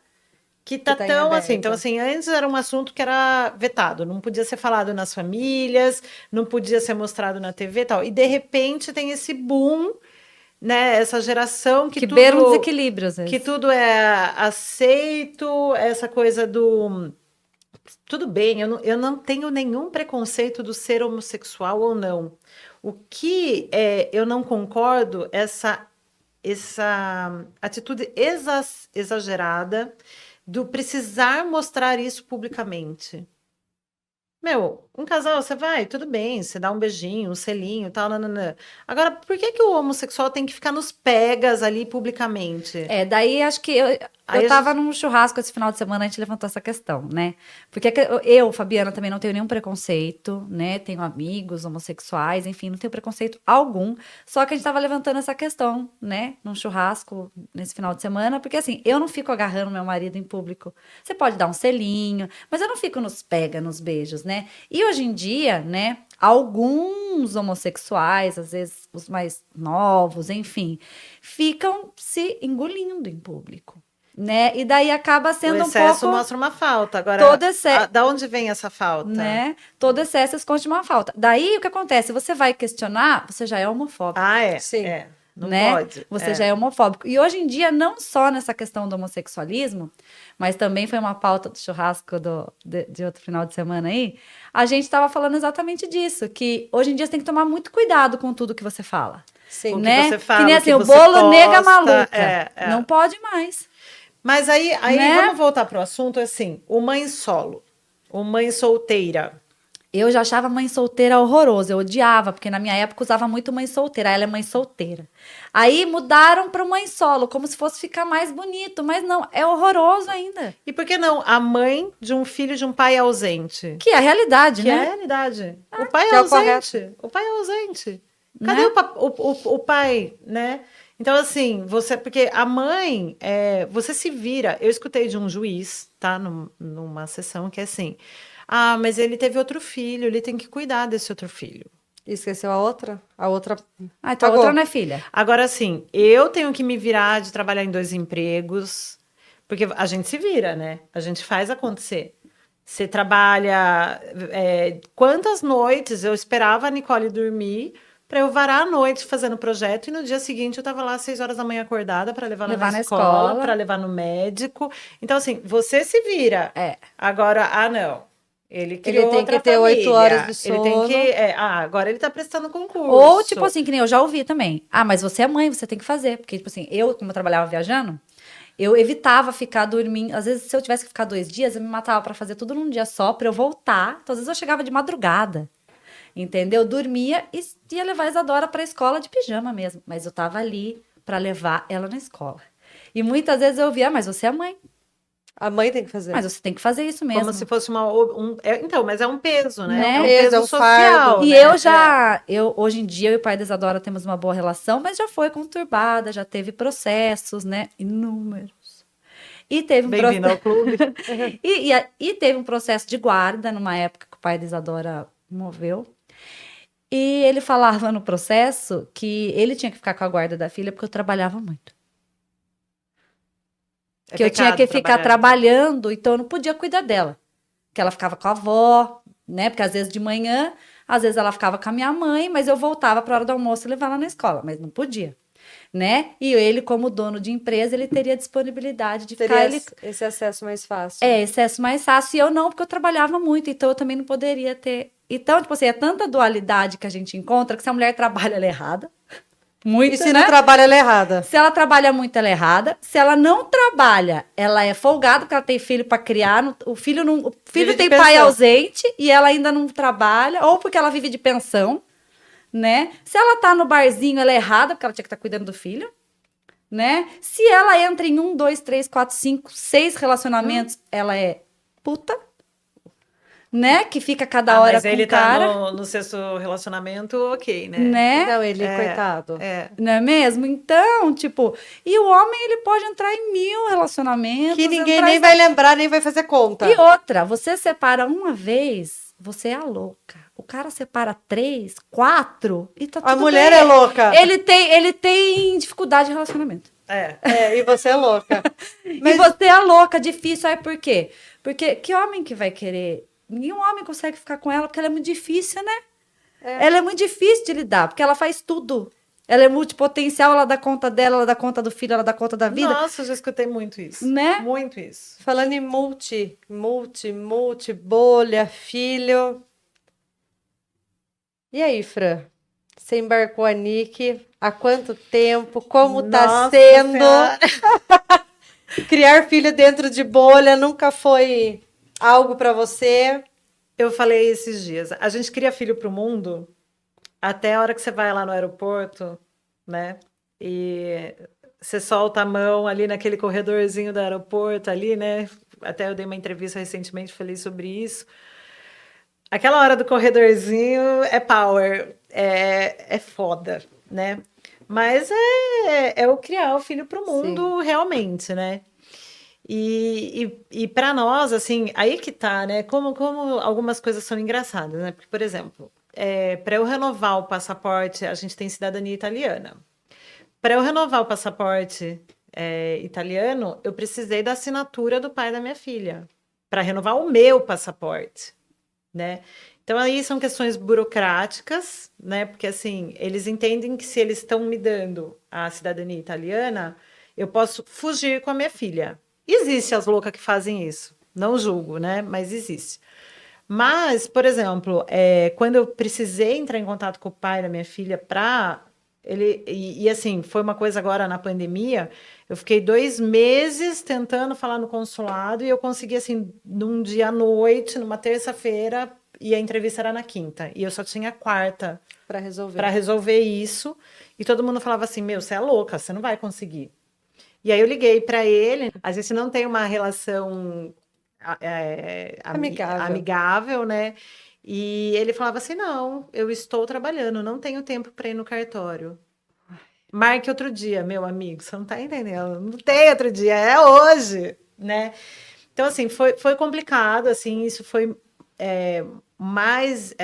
que tá tá em tão assim? aberto. Então, assim, antes era um assunto que era vetado, não podia ser falado nas famílias, não podia ser mostrado na TV e tal. E de repente tem esse boom, né? Essa geração que beira um tudo, desequilíbrio, às vezes. que tudo é aceito, essa coisa do tudo bem, eu não tenho nenhum preconceito do ser homossexual ou não. O que eu não concordo é essa atitude exagerada do precisar mostrar isso publicamente. Meu, um casal, você vai, tudo bem, você dá um beijinho, um selinho, tal, nananã. Agora, por que o homossexual tem que ficar nos pegas ali publicamente? Daí acho que Aí eu a tava num churrasco esse final de semana, a gente levantou essa questão, né? Porque eu, Fabiana, também não tenho nenhum preconceito, né? Tenho amigos homossexuais, enfim, não tenho preconceito algum. Só que a gente tava levantando essa questão, né? Num churrasco nesse final de semana, porque assim, eu não fico agarrando meu marido em público. Você pode dar um selinho, mas eu não fico nos pega, nos beijos, né? E hoje em dia, né? Alguns homossexuais, às vezes os mais novos, enfim, ficam se engolindo em público. Né? E daí acaba sendo o excesso um pouco mostra uma falta. Agora, todo excesso, da onde vem essa falta? né? Todo excesso esconde uma falta. Daí o que acontece? Você vai questionar, você já é homofóbico. Sim. Não né? pode. Você já é homofóbico. E hoje em dia, não só nessa questão do homossexualismo, mas também foi uma pauta do churrasco de outro final de semana aí, a gente estava falando exatamente disso, que hoje em dia você tem que tomar muito cuidado com tudo que você fala. Sim. O que né? você fala, que nem o assim, que o você bolo nega posta, maluca. Não pode mais. Mas aí Né? vamos voltar pro assunto, assim, o mãe solo, o mãe solteira. Eu já achava mãe solteira horroroso, eu odiava, porque na minha época usava muito mãe solteira, ela é mãe solteira. Aí mudaram para mãe solo, como se fosse ficar mais bonito, mas não, é horroroso ainda. E por que não a mãe de um filho de um pai ausente? Que é a realidade, Que é a né? realidade. O pai que é é o correto. ausente. O pai é ausente. Cadê Né? o pai, né? Então, assim, porque a mãe, você se vira. Eu escutei de um juiz, tá? Numa sessão que é assim, mas ele teve outro filho, ele tem que cuidar desse outro filho. Esqueceu a outra? A outra. Ah, então a Pagou. outra não é filha. Agora, assim, eu tenho que me virar de trabalhar em 2 empregos, porque a gente se vira, né? A gente faz acontecer. Você trabalha. Quantas noites eu esperava a Nicole dormir para eu varar a noite fazendo projeto e no dia seguinte eu estava lá às 6 horas da manhã acordada para levar na escola, para levar no médico. Então, assim, você se vira. Agora, não. Ele criou tem outra que ter família. 8 horas de sono. Ele tem que. Agora ele tá prestando concurso. Ou, tipo assim, que nem eu já ouvi também. Ah, mas você é mãe, você tem que fazer. Porque, tipo assim, como eu trabalhava viajando, eu evitava ficar dormindo. Às vezes, se eu tivesse que ficar 2 dias, eu me matava pra fazer tudo num dia só, pra eu voltar. Então, às vezes, eu chegava de madrugada. Entendeu? Dormia e ia levar a Isadora pra escola de pijama mesmo. Mas eu tava ali pra levar ela na escola. E muitas vezes eu ouvia, mas você é mãe. A mãe tem que fazer. Mas você tem que fazer isso mesmo. Como se fosse então, mas é um peso, né? Né? É um Peso, peso é um social. fardo. E né? hoje em dia, eu e o pai da Isadora temos uma boa relação, mas já foi conturbada, já teve processos, né? Inúmeros. E teve um Bem-vindo ao clube. e teve um processo de guarda numa época que o pai da Isadora morreu. E ele falava no processo que ele tinha que ficar com a guarda da filha porque eu trabalhava muito. Que eu tinha que ficar trabalhando, então eu não podia cuidar dela. Que ela ficava com a avó, né? Porque às vezes de manhã, às vezes ela ficava com a minha mãe, mas eu voltava para a hora do almoço e levava ela na escola, mas não podia, né? E ele, como dono de empresa, ele teria disponibilidade de ficar... Esse acesso mais fácil. Excesso mais fácil. E eu não, porque eu trabalhava muito, então eu também não poderia ter Então, tipo assim, é tanta dualidade que a gente encontra que se a mulher trabalha, ela é errada. Muito, E se né? não trabalha, ela é errada. Se ela trabalha muito, ela é errada. Se ela não trabalha, ela é folgada porque ela tem filho para criar. O filho Vive de tem pai pensão. ausente e ela ainda não trabalha, ou porque ela vive de pensão, né? Se ela tá no barzinho, ela é errada porque ela tinha que estar cuidando do filho, né? Se ela entra em 1, 2, 3, 4, 5, 6 relacionamentos, ela é puta, né? Que fica cada hora mas com ele o cara, tá no sexto relacionamento, ok, né? né? Não, ele, coitado. Não é mesmo? Então, tipo, e o homem ele pode entrar em 1000 relacionamentos. Que ninguém entrar nem em- vai lembrar, nem vai fazer conta. E outra, você separa uma vez, você é a louca. O cara separa 3, 4 e tá tudo A mulher bem. é louca. Ele tem dificuldade de relacionamento. E você é louca. E Mas você é a louca, difícil. Aí por quê? Porque que homem que vai querer? Nenhum homem consegue ficar com ela porque ela é muito difícil, né? Ela é muito difícil de lidar, porque ela faz tudo. Ela é multipotencial, ela dá conta dela, ela dá conta do filho, ela dá conta da vida. Nossa, eu já escutei muito isso. Né? Muito isso. falando em bolha, filho. E aí, Fran? Você embarcou a Nick há quanto tempo? Como tá Nossa sendo? Senhora. Criar filho dentro de bolha nunca foi algo pra você? Eu falei esses dias, a gente cria filho pro mundo até a hora que você vai lá no aeroporto, né? E você solta a mão ali naquele corredorzinho do aeroporto ali, né? Até eu dei uma entrevista recentemente, falei sobre isso. Aquela hora do corredorzinho é power, é foda, né? Mas é o criar o filho pro mundo realmente, né? E para nós, assim, aí que tá, né? Como algumas coisas são engraçadas, né? Porque, por exemplo, para eu renovar o passaporte, a gente tem cidadania italiana. Para eu renovar o passaporte italiano, eu precisei da assinatura do pai da minha filha para renovar o meu passaporte, né? Então aí são questões burocráticas, né? Porque assim, eles entendem que se eles estão me dando a cidadania italiana, eu posso fugir com a minha filha. Existe as loucas que fazem isso. Não julgo, né? Mas existe. Mas, por exemplo, quando eu precisei entrar em contato com o pai da minha filha para ele assim, foi uma coisa agora na pandemia, eu fiquei 2 meses tentando falar no consulado e eu consegui, assim, num dia à noite, numa terça-feira, e a entrevista era na quinta. E eu só tinha quarta Pra resolver. para resolver isso. E todo mundo falava assim, meu, você é louca, você não vai conseguir. E aí eu liguei para ele, a gente não tem uma relação amigável, né? E ele falava assim, não, eu estou trabalhando, não tenho tempo para ir no cartório. Marque outro dia, meu amigo, você não está entendendo, não tem outro dia, é hoje, né? Então, assim, foi complicado, assim, isso foi mais,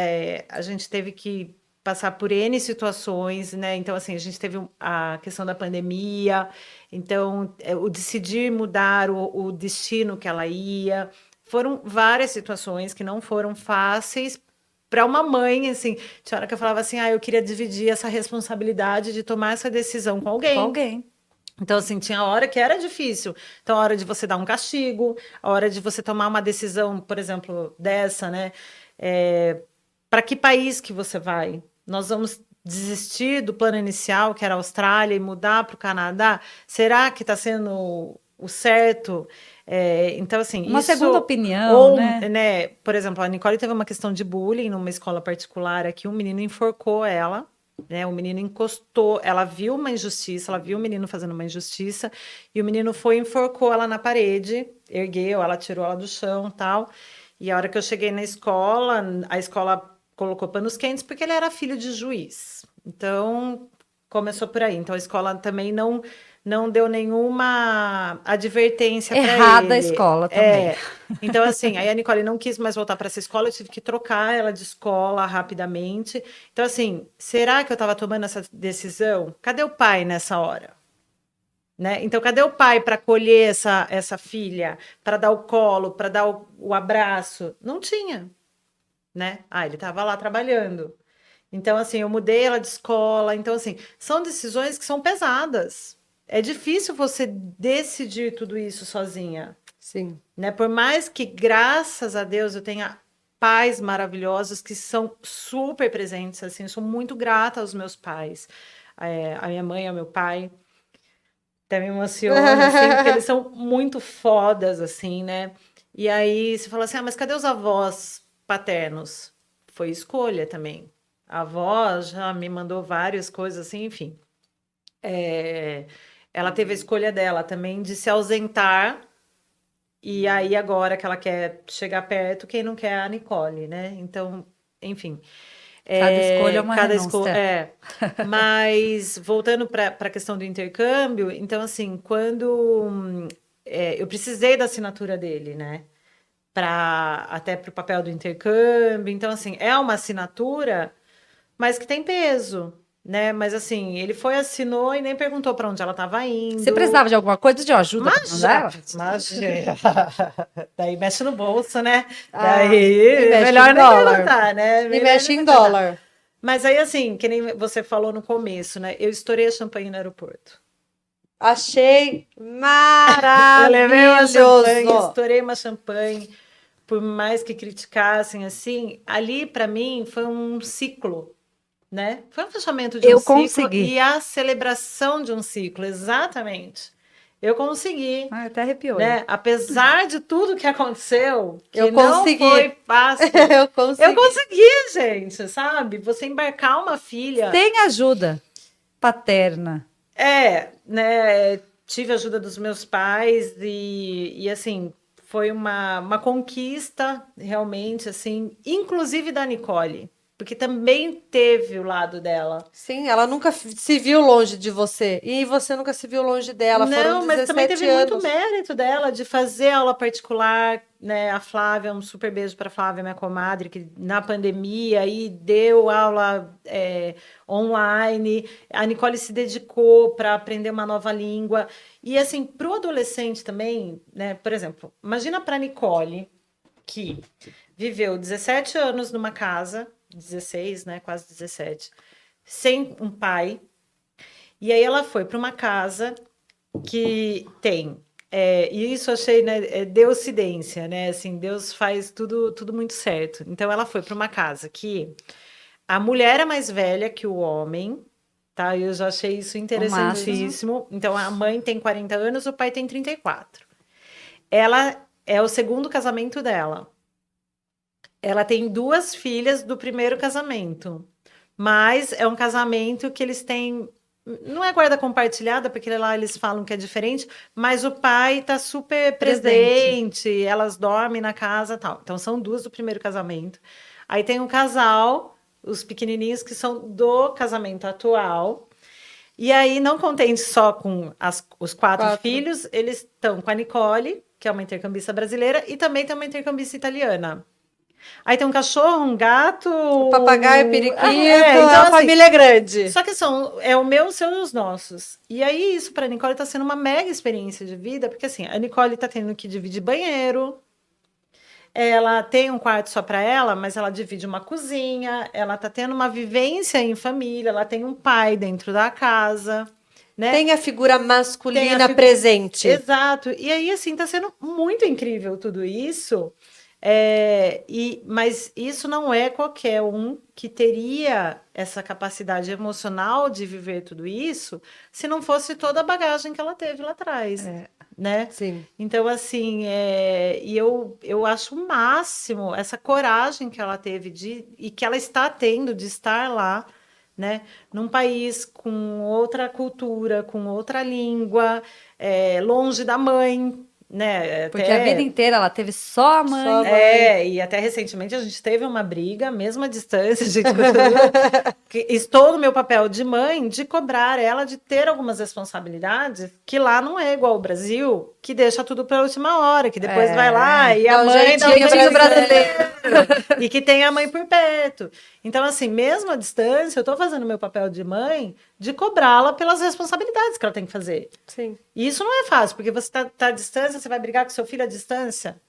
a gente teve que passar por N situações, né? Então, assim, a gente teve a questão da pandemia, então, o decidir mudar o destino que ela ia, foram várias situações que não foram fáceis para uma mãe, assim, tinha hora que eu falava assim, eu queria dividir essa responsabilidade de tomar essa decisão com alguém. Com alguém. Então, assim, tinha hora que era difícil. Então, a hora de você dar um castigo, a hora de você tomar uma decisão, por exemplo, dessa, né? Para que país que você vai? Nós vamos desistir do plano inicial, que era a Austrália, e mudar para o Canadá? Será que está sendo o certo? Então, assim, Uma isso... segunda opinião, Ou, né? Por exemplo, a Nicole teve uma questão de bullying numa escola particular aqui, um menino enforcou ela, né? O menino encostou, ela viu uma injustiça, ela viu o menino fazendo uma injustiça, e o menino foi e enforcou ela na parede, ergueu, ela tirou ela do chão, tal. E a hora que eu cheguei na escola, a escola colocou panos quentes porque ele era filho de juiz. Então, começou por aí. Então, a escola também não deu nenhuma advertência para ele. Errada a escola também. Então, assim, aí a Nicole não quis mais voltar para essa escola, eu tive que trocar ela de escola rapidamente. Então, assim, será que eu estava tomando essa decisão? Cadê o pai nessa hora? Né? Então, cadê o pai para acolher essa filha, para dar o colo, para dar o abraço? Não tinha, né? Ele estava lá trabalhando. Então, assim, eu mudei ela de escola. Então, assim, são decisões que são pesadas. É difícil você decidir tudo isso sozinha. Sim. Né? Por mais que, graças a Deus, eu tenha pais maravilhosos que são super presentes, assim, eu sou muito grata aos meus pais, a minha mãe, ao meu pai, até me emociona, assim, porque eles são muito fodas, assim, né? E aí você fala assim, mas cadê os avós paternos? Foi escolha também. A avó já me mandou várias coisas, assim, enfim. Ela teve a escolha dela também de se ausentar. E aí, agora que ela quer chegar perto, quem não quer é a Nicole, né? Então, enfim. Cada escolha é uma renúncia. Mas, voltando para a questão do intercâmbio, então, assim, quando eu precisei da assinatura dele, né? Até para o papel do intercâmbio. Então, assim, é uma assinatura, mas que tem peso, né? Mas, assim, ele assinou e nem perguntou para onde ela estava indo. Você precisava de alguma coisa de ajuda para mandar? Imagina. Daí mexe no bolso, né? Daí melhor nem perguntar, né? E mexe em dólar. Mas aí, assim, que nem você falou no começo, né? Eu estourei a champanhe no aeroporto. Achei maravilhoso. Eu levei uma champanhe, estourei uma champanhe, por mais que criticassem, assim, ali para mim foi um ciclo, né? Foi um fechamento de um ciclo e a celebração de um ciclo, exatamente. Eu consegui. Até arrepiou. Né? Apesar de tudo que aconteceu, que eu consegui. Não foi fácil. Eu consegui, gente, sabe? Você embarcar uma filha... Sem ajuda paterna. Né? Tive a ajuda dos meus pais e assim, foi uma conquista, realmente, assim, inclusive da Nicole. Porque também teve o lado dela. Sim, ela nunca se viu longe de você. E você nunca se viu longe dela. Não, mas também teve muito mérito dela de fazer aula particular, né? A Flávia, um super beijo para a Flávia, minha comadre, que na pandemia aí deu aula online. A Nicole se dedicou para aprender uma nova língua. E assim, para o adolescente também, né? Por exemplo, imagina para a Nicole, que viveu 17 anos numa casa... 16, né, quase 17, sem um pai. E aí ela foi para uma casa que tem, e isso eu achei, né, Deusidência, né, assim, Deus faz tudo muito certo. Então ela foi para uma casa que a mulher é mais velha que o homem, tá? Eu já achei isso interessantíssimo. Então a mãe tem 40 anos, o pai tem 34. Ela é o segundo casamento dela. Ela tem 2 filhas do primeiro casamento, mas é um casamento que eles têm, não é guarda compartilhada, porque lá eles falam que é diferente, mas o pai tá super presente, elas dormem na casa e tal. Então são 2 do primeiro casamento. Aí tem um casal, os pequenininhos, que são do casamento atual. E aí, não contente só com os 4 filhos, eles estão com a Nicole, que é uma intercambista brasileira, e também tem uma intercambista italiana. Aí tem um cachorro, um gato... O papagaio, periquito, então, a família é grande. Só que é o meu, o seu e os nossos. E aí, isso para a Nicole está sendo uma mega experiência de vida, porque assim, a Nicole está tendo que dividir banheiro, ela tem um quarto só para ela, mas ela divide uma cozinha, ela está tendo uma vivência em família, ela tem um pai dentro da casa... Né? Tem a figura masculina presente. Exato. E aí, assim, está sendo muito incrível tudo isso... mas isso não é qualquer um que teria essa capacidade emocional de viver tudo isso se não fosse toda a bagagem que ela teve lá atrás, né? Sim. Então, assim, e eu acho o máximo essa coragem que ela teve e que ela está tendo de estar lá, né? Num país com outra cultura, com outra língua, longe da mãe, né? Porque a vida inteira ela teve só a mãe. E até recentemente a gente teve uma briga, mesmo à distância, a gente estou no meu papel de mãe de cobrar ela de ter algumas responsabilidades que lá não é igual ao Brasil, que deixa tudo para a última hora, que depois vai lá e a mãe dá um brasileiro e que tem a mãe por perto. Então, assim, mesmo à distância, eu estou fazendo meu papel de mãe de cobrá-la pelas responsabilidades que ela tem que fazer. Sim. E isso não é fácil, porque você tá à distância, você vai brigar com seu filho à distância,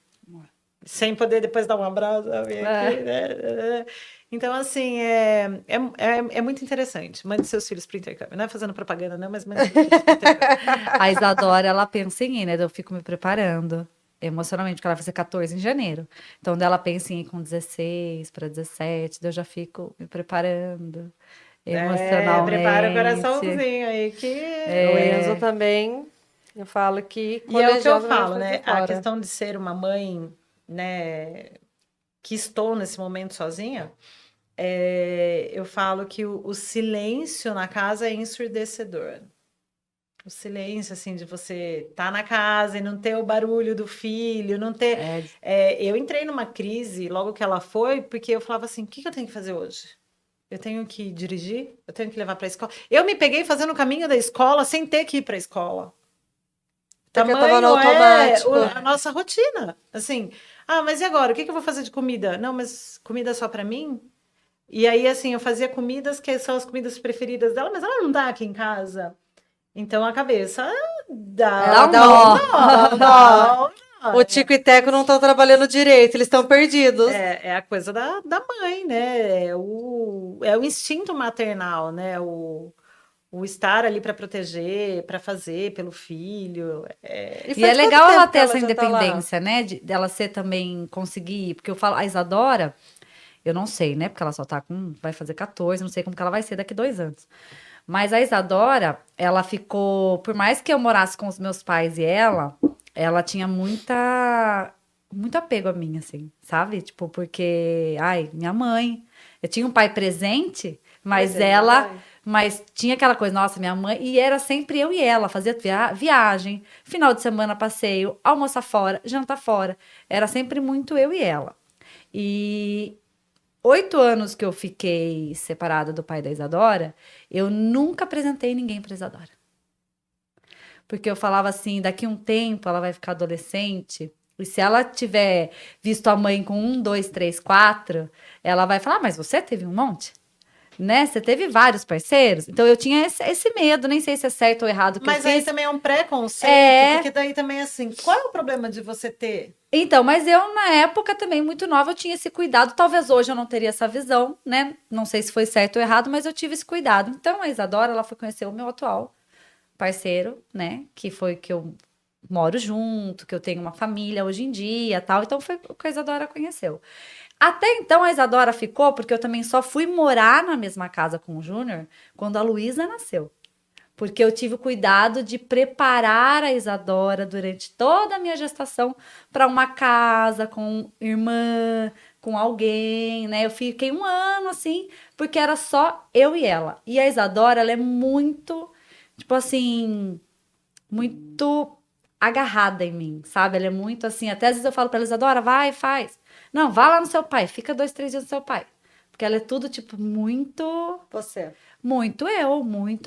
sem poder depois dar um abraço. Aqui, né? Então, assim, é muito interessante. Mande seus filhos para o intercâmbio. Não é fazendo propaganda, não, mas mande seus filhos para o intercâmbio. A Isadora, ela pensa em ir, né? Eu fico me preparando. emocionalmente, porque ela vai fazer 14 em janeiro. Então, dela pensa em ir com 16 para 17, daí eu já fico me preparando Prepara o emocionalmente. coraçãozinho aí que... O Enzo também, eu falo que E é o que eu colegial vai falo, fazer né? A fora. questão de ser uma mãe, né, que estou nesse momento sozinha, eu falo que o silêncio na casa é ensurdecedor. O silêncio, assim, de você estar na casa e não ter o barulho do filho, não ter... eu entrei numa crise logo que ela foi, porque eu falava assim, o que eu tenho que fazer hoje? Eu tenho que dirigir? Eu tenho que levar para a escola? Eu me peguei fazendo o caminho da escola sem ter que ir para a escola. Porque eu tava no Tamanho automático. a nossa rotina. Assim, mas e agora? O que eu vou fazer de comida? Não, mas comida só para mim? E aí, assim, eu fazia comidas que são as comidas preferidas dela, mas ela não dá aqui em casa. Então a cabeça Dá um Dá nó. um nó. O Tico e Teco não estão trabalhando direito, eles estão perdidos. É a coisa da mãe, né? É o instinto maternal, né? O estar ali para proteger, para fazer pelo filho. E é faz quanto legal ela tempo ter que essa já tá lá? independência, né? Dela ser também, conseguir. Porque eu falo, a Isadora, eu não sei, né? Porque ela só tá vai fazer 14, não sei como que ela vai ser daqui 2 anos. Mas a Isadora, ela ficou, por mais que eu morasse com os meus pais e ela tinha muito apego a mim, assim, sabe? Tipo, porque, minha mãe. Eu tinha um pai presente, mas mas tinha aquela coisa, nossa, minha mãe, e era sempre eu e ela, fazia viagem, final de semana passeio, almoçar fora, jantar fora. Era sempre muito eu e ela. E 8 anos que eu fiquei separada do pai da Isadora, eu nunca apresentei ninguém pra Isadora. Porque eu falava assim, daqui um tempo ela vai ficar adolescente, e se ela tiver visto a mãe com 1, 2, 3, 4, ela vai falar, mas você teve um monte? Né? Você teve vários parceiros? Então eu tinha esse medo, nem sei se é certo ou errado que eu Mas aí fiz. também é um preconceito, porque daí também assim, qual é o problema de você ter? Então, mas eu, na época, também muito nova, eu tinha esse cuidado. Talvez hoje eu não teria essa visão, né? Não sei se foi certo ou errado, mas eu tive esse cuidado. Então, a Isadora, ela foi conhecer o meu atual parceiro, né? Que foi que eu moro junto, que eu tenho uma família hoje em dia, tal. Então, foi o que a Isadora conheceu. Até então, a Isadora ficou, porque eu também só fui morar na mesma casa com o Júnior quando a Luísa nasceu. Porque eu tive o cuidado de preparar a Isadora durante toda a minha gestação para uma casa com irmã, com alguém, né? Eu fiquei 1 ano assim, porque era só eu e ela. E a Isadora, ela é muito, tipo assim, muito agarrada em mim, sabe? Ela é muito assim, até às vezes eu falo para ela, Isadora, vai, faz. Não, vá lá no seu pai, fica 2, 3 dias no seu pai. Porque ela é tudo, tipo, muito... Você. Muito,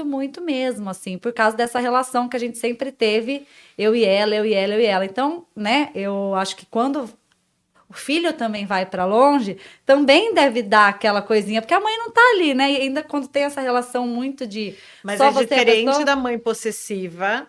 muito mesmo, assim, por causa dessa relação que a gente sempre teve, eu e ela, eu e ela, eu e ela. Então, né, eu acho que quando o filho também vai para longe, também deve dar aquela coisinha, porque a mãe não tá ali, né? E ainda quando tem essa relação muito de Mas só é você a diferente pessoa. da mãe possessiva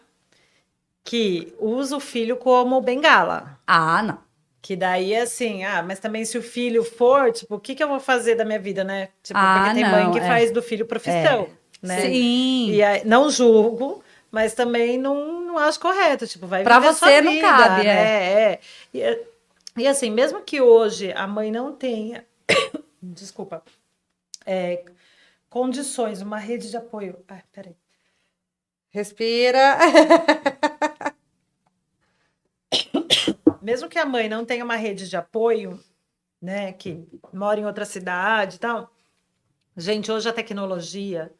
que usa o filho como bengala. Ah, não. Que daí é assim, mas também se o filho for, tipo, o que que eu vou fazer da minha vida, né? Tipo, Ah, porque tem mãe não, que faz do filho profissão, né? Sim. E aí, não julgo, mas também não acho correto, tipo, vai Pra viver você sua não vida, cabe, né? E assim, mesmo que hoje a mãe não tenha, desculpa, condições, uma rede de apoio. Ai, peraí. Respira. Mesmo que a mãe não tenha uma rede de apoio, né, que mora em outra cidade e tal, gente, hoje a tecnologia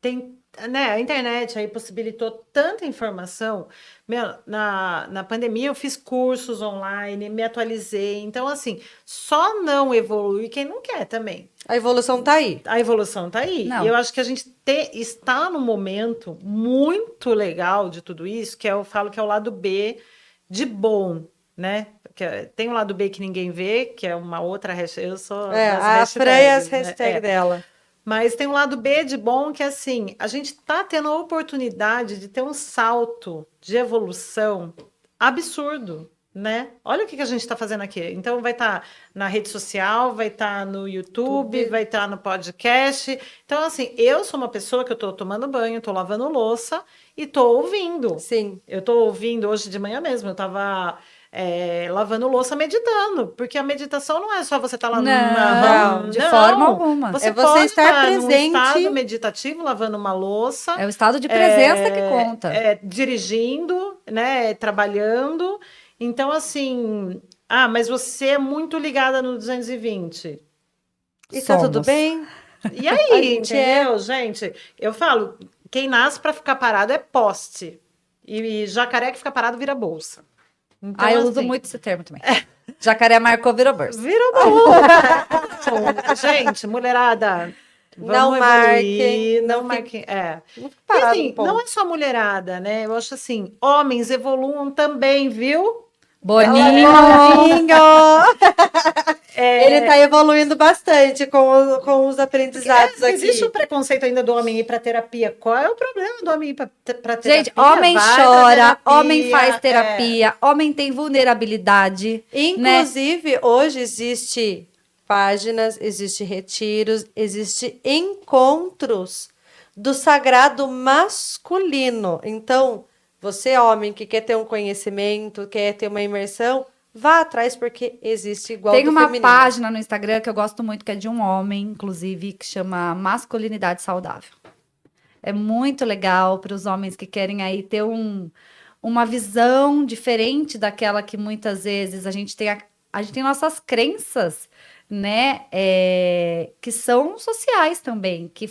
tem, né, a internet aí possibilitou tanta informação. Meu, na pandemia eu fiz cursos online, me atualizei, então assim, só não evolui quem não quer também. A evolução tá aí. A evolução tá aí. Não. E eu acho que a gente está num momento muito legal de tudo isso, que eu falo que é o lado B de bom, né? Tem o lado B que ninguém vê, que é uma outra hashtag. Eu sou das A hashtags, Freia as né? hashtag dela. Mas tem um lado B de bom que, assim, a gente tá tendo a oportunidade de ter um salto de evolução absurdo, né? Olha o que a gente está fazendo aqui. Então, vai estar na rede social, vai estar no YouTube, vai estar no podcast. Então, assim, eu sou uma pessoa que eu estou tomando banho, estou lavando louça e estou ouvindo. Sim. Eu estou ouvindo hoje de manhã mesmo. Eu estava lavando louça meditando, porque a meditação não é só você estar lá Não, de forma alguma. Você É você pode estar estar num presente. estado meditativo, lavando uma louça, É o estado de presença que conta. dirigindo, né, trabalhando. Então, assim, mas você é muito ligada no 220. E tá tudo Somos. bem? E A aí, gente entendeu, gente? Eu falo, quem nasce para ficar parado é poste. E jacaré que fica parado vira bolsa. Então, Eu uso assim, muito esse termo também. Jacaré marcou, virou bolsa. virou bolsa. Gente, mulherada, Não vamos marquem, evoluir, não não marquem. Não fique E parado assim, no não ponto. é só mulherada, né? Eu acho assim, homens evoluam também, viu? Boninho. Boninho! Ele tá evoluindo bastante com os aprendizados Existe o aqui. preconceito ainda do homem ir para terapia. Qual é o problema do homem ir para terapia? Gente, homem Vai pra chora, terapia, homem faz terapia, homem tem vulnerabilidade, né? Inclusive, hoje existe páginas, existe retiros, existe encontros do sagrado masculino. Então, você, homem, que quer ter um conhecimento, quer ter uma imersão, vá atrás, porque existe igual Tem do uma feminino. página no Instagram que eu gosto muito, que é de um homem, inclusive, que chama Masculinidade Saudável. É muito legal para os homens que querem aí ter uma visão diferente daquela que muitas vezes a gente tem, a gente tem nossas crenças, né? Que são sociais também, que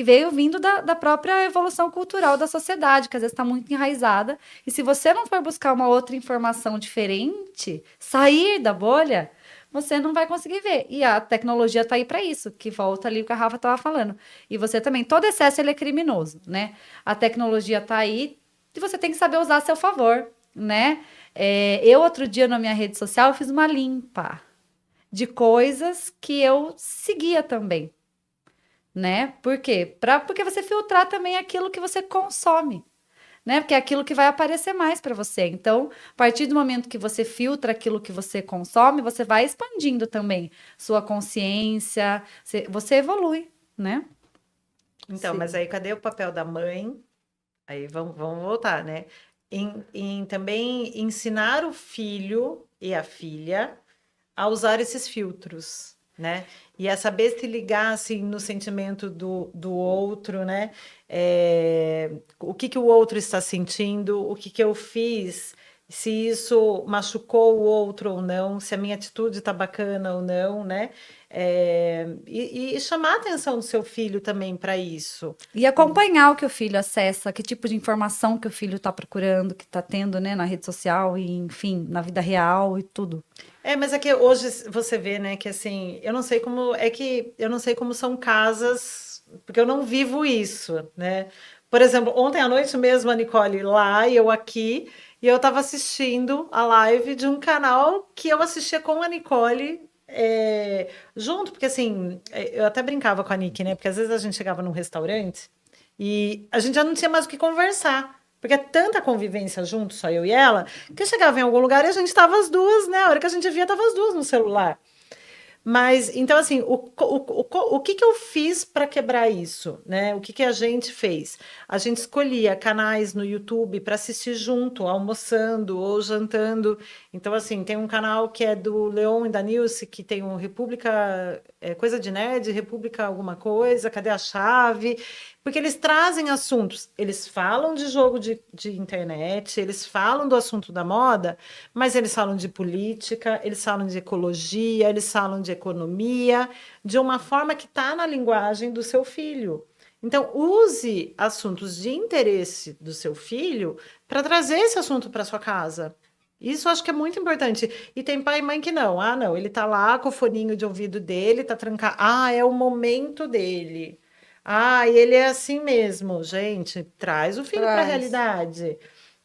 veio vindo da própria evolução cultural da sociedade, que às vezes está muito enraizada. E se você não for buscar uma outra informação diferente, sair da bolha, você não vai conseguir ver. E a tecnologia está aí para isso, que volta ali o que a Rafa estava falando. E você também, todo excesso ele é criminoso, né? A tecnologia está aí e você tem que saber usar a seu favor, né? Eu, outro dia, na minha rede social, eu fiz uma limpa de coisas que eu seguia também, né? Por quê? Porque você filtrar também aquilo que você consome, né? Porque é aquilo que vai aparecer mais para você. Então, a partir do momento que você filtra aquilo que você consome, você vai expandindo também sua consciência, você evolui, né? Então, Sim. mas aí cadê o papel da mãe? Aí vamos voltar, né? Em também ensinar o filho e a filha a usar esses filtros, né? E a saber se ligar assim no sentimento do outro, né? O que o outro está sentindo, o que eu fiz, se isso machucou o outro ou não, se a minha atitude está bacana ou não, né? E chamar a atenção do seu filho também para isso. E acompanhar o que o filho acessa, que tipo de informação que o filho está procurando, que está tendo, né, na rede social e, enfim, na vida real e tudo. Mas é que hoje você vê, né, que assim, eu não sei como são casas, porque eu não vivo isso, né? Por exemplo, ontem à noite mesmo a Nicole lá e eu aqui, e eu estava assistindo a live de um canal que eu assistia com a Nicole junto, porque assim, eu até brincava com a Nick, né? Porque às vezes a gente chegava num restaurante e a gente já não tinha mais o que conversar. Porque é tanta convivência junto, só eu e ela, que eu chegava em algum lugar e a gente tava as duas, né? A hora que a gente via, tava as duas no celular. Mas, então, assim, o que eu fiz para quebrar isso, né? O que a gente fez? A gente escolhia canais no YouTube para assistir junto, almoçando ou jantando. Então, assim, tem um canal que é do Leon e da Nilce, que tem um República, Coisa de Nerd, República alguma coisa, Cadê a Chave? Porque eles trazem assuntos, eles falam de jogo de internet, eles falam do assunto da moda, mas eles falam de política, eles falam de ecologia, eles falam de economia, de uma forma que está na linguagem do seu filho. Então, use assuntos de interesse do seu filho para trazer esse assunto para sua casa. Isso eu acho que é muito importante. E tem pai e mãe que não. Não, ele está lá com o foninho de ouvido dele, está trancado. É o momento dele. E ele é assim mesmo, gente. Traz o filho para a realidade.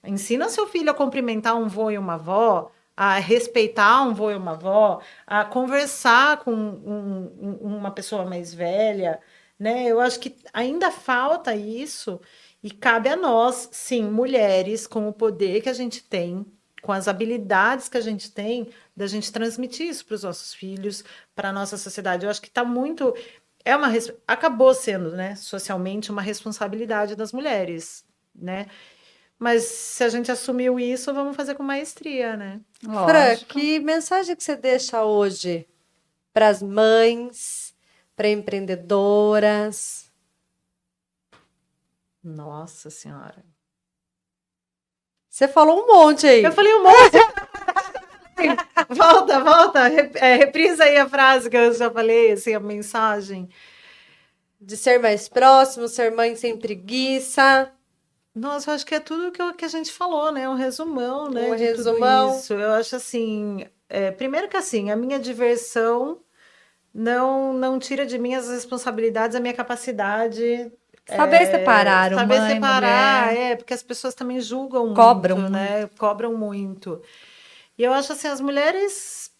Ensina seu filho a cumprimentar um vô e uma avó, a respeitar um vô e uma avó, a conversar com uma pessoa mais velha, né? Eu acho que ainda falta isso e cabe a nós, sim, mulheres, com o poder que a gente tem, com as habilidades que a gente tem, da gente transmitir isso para os nossos filhos, para a nossa sociedade. Eu acho que está muito acabou sendo, né, socialmente uma responsabilidade das mulheres, né? Mas se a gente assumiu isso, vamos fazer com maestria, né? Fran, Lógico. que mensagem que você deixa hoje para as mães, para empreendedoras? Nossa Senhora. Você falou um monte aí. Eu falei um monte. Volta. Reprisa aí a frase que eu já falei, assim, a mensagem. De ser mais próximo, ser mãe sem preguiça. Nossa, eu acho que é tudo que a gente falou, né? Um resumão, né? Um de resumão. tudo isso. Eu acho assim, primeiro que assim, a minha diversão não tira de mim as responsabilidades, a minha capacidade. Saber separar o Saber mãe, separar, mulher, porque as pessoas também julgam cobram muito, né? Cobram muito. E eu acho assim, as mulheres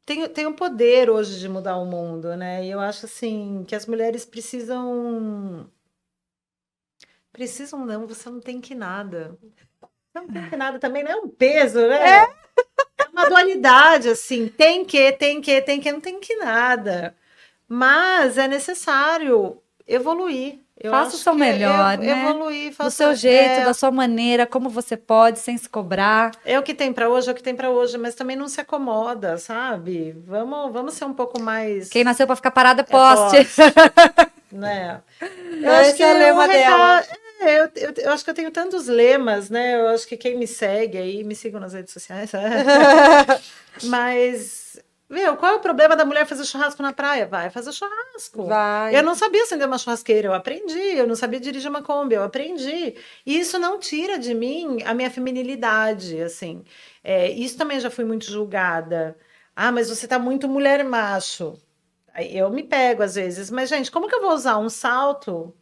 têm o poder hoje de mudar o mundo, né? E eu acho assim que as mulheres precisam. Precisam não, você não tem que nada. Você não tem que nada também, não é um peso, né? É uma dualidade, assim, tem que, não tem que nada. Mas é necessário evoluir. Eu faça o acho seu que melhor, né? evoluir, Do seu jeito, da sua maneira, como você pode, sem se cobrar. é o que tem para hoje, é o que tem para hoje, mas também não se acomoda, sabe? Vamos ser um pouco mais Quem nasceu para ficar parada é poste. né? Eu acho Esse que é o o lema dela. recado. Eu acho que eu tenho tantos lemas, né? Eu acho que quem me segue aí, me sigam nas redes sociais. Mas, meu, qual é o problema da mulher fazer churrasco na praia? Vai fazer churrasco. Vai. Eu não sabia acender uma churrasqueira, eu aprendi. Eu não sabia dirigir uma Kombi, eu aprendi. E isso não tira de mim a minha feminilidade, assim. Isso também já fui muito julgada. Ah, mas você tá muito mulher macho. Aí eu me pego às vezes, mas gente, como que eu vou usar um salto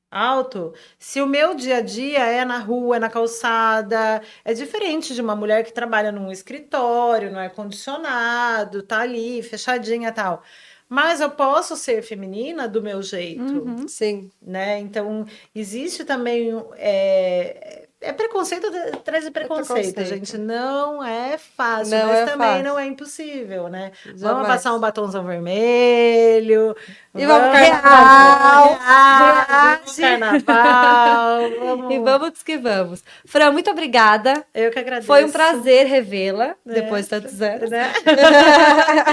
alto se o meu dia a dia é na rua, é na calçada? É diferente de uma mulher que trabalha num escritório, no ar-condicionado, tá ali, fechadinha e tal. Mas eu posso ser feminina do meu jeito, Uhum. Sim. né? Então, existe também. Preconceito atrás de preconceito, preconceito. gente. Não é fácil, Não mas é também fácil. não é impossível, né? Vamos Jamais. passar um batonzão vermelho. E vamos Real, Vamos carnaval. E vamos que vamos. Fran, muito obrigada. Eu que agradeço. Foi um prazer revê-la né? depois de tantos anos. Né?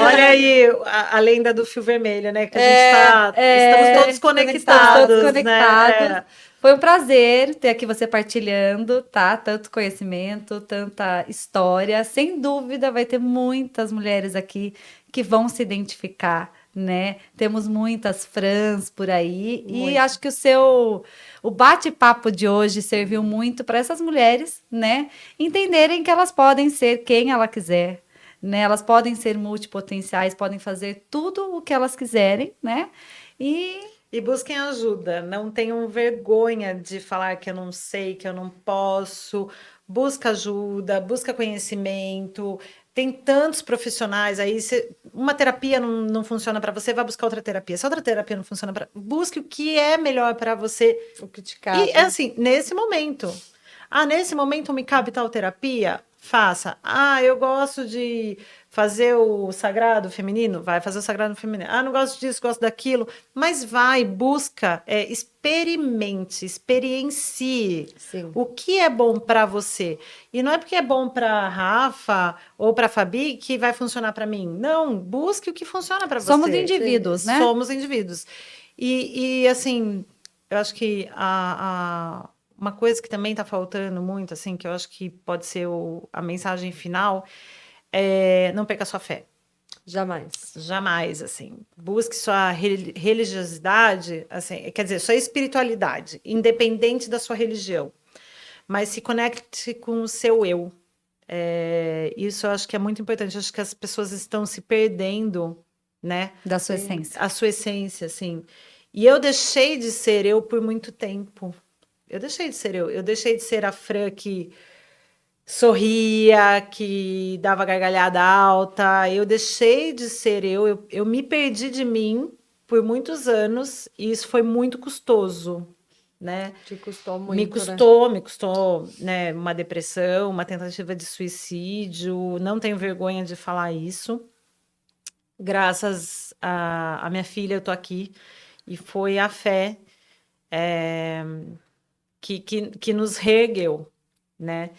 Olha aí a lenda do fio vermelho, né? Que a gente estamos todos conectados, todos conectados. né? Foi um prazer ter aqui você partilhando, tá? Tanto conhecimento, tanta história. Sem dúvida, vai ter muitas mulheres aqui que vão se identificar, né? Temos muitas Frans por aí. E acho que o bate-papo de hoje serviu muito para essas mulheres, né? Entenderem que elas podem ser quem ela quiser, né? Elas podem ser multipotenciais, podem fazer tudo o que elas quiserem, né? E busquem ajuda, não tenham vergonha de falar que eu não sei, que eu não posso. Busca ajuda, busca conhecimento. Tem tantos profissionais aí. Uma terapia não funciona para você, vai buscar outra terapia. Se outra terapia não funciona para, busque o que é melhor para você. O que te cabe. E é assim, nesse momento. Ah, nesse momento me cabe tal terapia? Faça. Ah, eu gosto de fazer o sagrado feminino? Vai fazer o sagrado feminino. Ah, não gosto disso, gosto daquilo. Mas vai, busca, experimente, experiencie Sim. o que é bom para você. E não é porque é bom para Rafa ou para Fabi que vai funcionar para mim. Não, busque o que funciona para você. Somos indivíduos, né? Somos indivíduos. E assim, eu acho que uma coisa que também está faltando muito, assim, que eu acho que pode ser a mensagem final, não perca sua fé. Jamais. Jamais, assim. Busque sua religiosidade, assim, quer dizer, sua espiritualidade, independente da sua religião. Mas se conecte com o seu eu. Isso eu acho que é muito importante. Eu acho que as pessoas estão se perdendo, né? Da sua essência. A sua essência, assim. E eu deixei de ser eu por muito tempo. Eu deixei de ser eu. Eu deixei de ser a Fran que sorria, que dava gargalhada alta. Eu deixei de ser eu me perdi de mim por muitos anos e isso foi muito custoso, né? Te custou muito, Me custou, né, uma depressão, uma tentativa de suicídio. Não tenho vergonha de falar isso. Graças à minha filha, eu tô aqui. E foi a fé. que nos reergueu, né?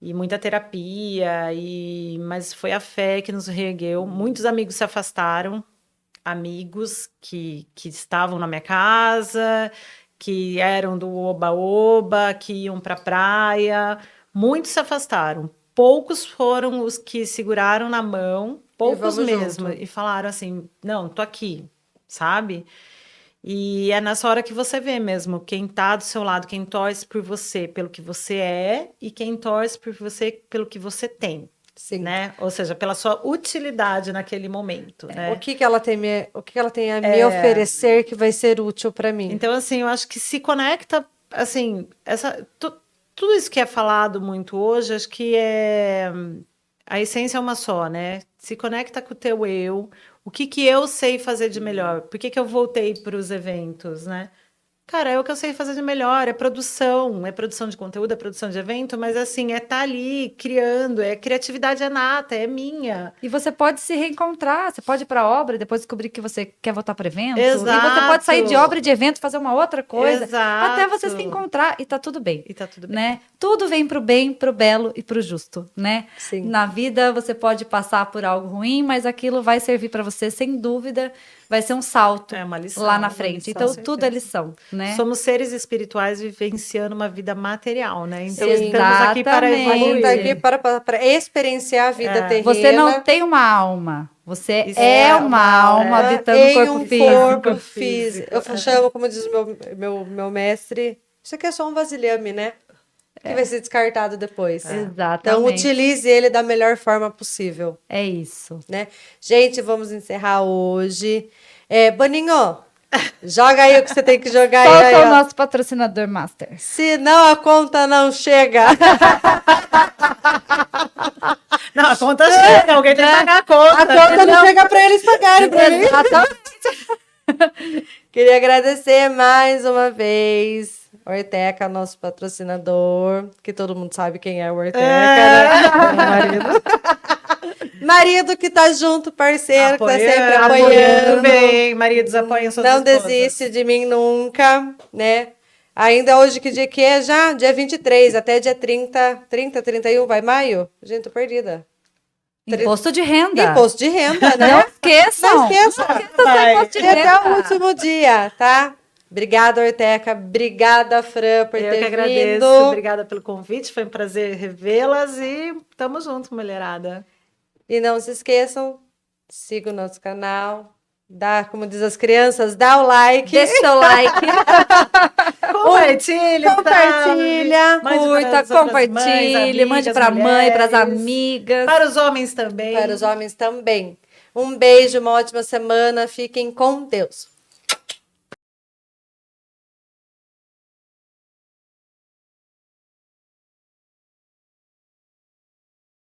E muita terapia, mas foi a fé que nos reergueu. Muitos amigos se afastaram, amigos que estavam na minha casa, que eram do oba-oba, que iam para a praia. Muitos se afastaram. Poucos foram os que seguraram na mão, poucos mesmo, e falaram assim, não, tô aqui, sabe? E é nessa hora que você vê mesmo quem tá do seu lado, quem torce por você pelo que você é e quem torce por você pelo que você tem. Sim. Né? Ou seja, pela sua utilidade naquele momento, né? O que ela tem a me oferecer que vai ser útil para mim? Então, assim, eu acho que se conecta, assim, tudo isso que é falado muito hoje, acho que a essência é uma só, né? Se conecta com o teu eu, o que eu sei fazer de melhor? Por que eu voltei para os eventos, né? Cara, é o que eu sei fazer de melhor, é produção de conteúdo, é produção de evento, mas assim, estar ali criando, criatividade nata, é minha. E você pode se reencontrar, você pode ir para obra e depois descobrir que você quer voltar para evento. Exato. E você pode sair de obra e de evento, fazer uma outra coisa, Exato. até você se encontrar e tá tudo bem. E tá tudo bem. Né? Tudo vem pro bem, pro belo e pro justo, né? Sim. Na vida você pode passar por algo ruim, mas aquilo vai servir para você sem dúvida, vai ser um salto uma lição, lá na frente. Lição, então certeza. tudo é lição, né? Somos seres espirituais vivenciando uma vida material, né? Então Sim, estamos aqui para evoluir. A gente está aqui para experienciar a vida terrena. Você não tem uma alma. Você é uma alma habitando um corpo físico. Eu chamo, como diz o meu mestre, isso aqui é só um vasilhame, né? Que vai ser descartado depois. Exatamente. Então, utilize ele da melhor forma possível. É isso. Né? Gente, vamos encerrar hoje. Boninho, joga aí o que você tem que jogar. Solta o nosso patrocinador master. Senão a conta não chega. Não, a conta chega, alguém tem que pagar a conta. A conta não chega para eles pagarem para mim. Queria agradecer mais uma vez Orteca, nosso patrocinador, que todo mundo sabe quem é o Orteca, né? Marido que tá junto, parceiro, que tá sempre apoiando. Bem, maridos apoiam suas Não esposas. desiste de mim nunca, né? Ainda hoje, que dia que é já? Dia 23, até dia 31, vai maio? Gente, tô perdida. Imposto de renda. Imposto de renda, né? Não esqueçam. Não esqueçam. Imposto de renda. Até o último dia, tá? Obrigada, Orteca. Obrigada, Fran, por ter vindo. Eu que agradeço. Obrigada pelo convite. Foi um prazer revê-las e tamo junto, mulherada. E não se esqueçam, siga o nosso canal. Dá, como diz as crianças, dá o like. Deixa o seu like. Compartilha, curta, compartilhe, mande para a mãe, para as amigas. Para os homens também. Para os homens também. Um beijo, uma ótima semana. Fiquem com Deus.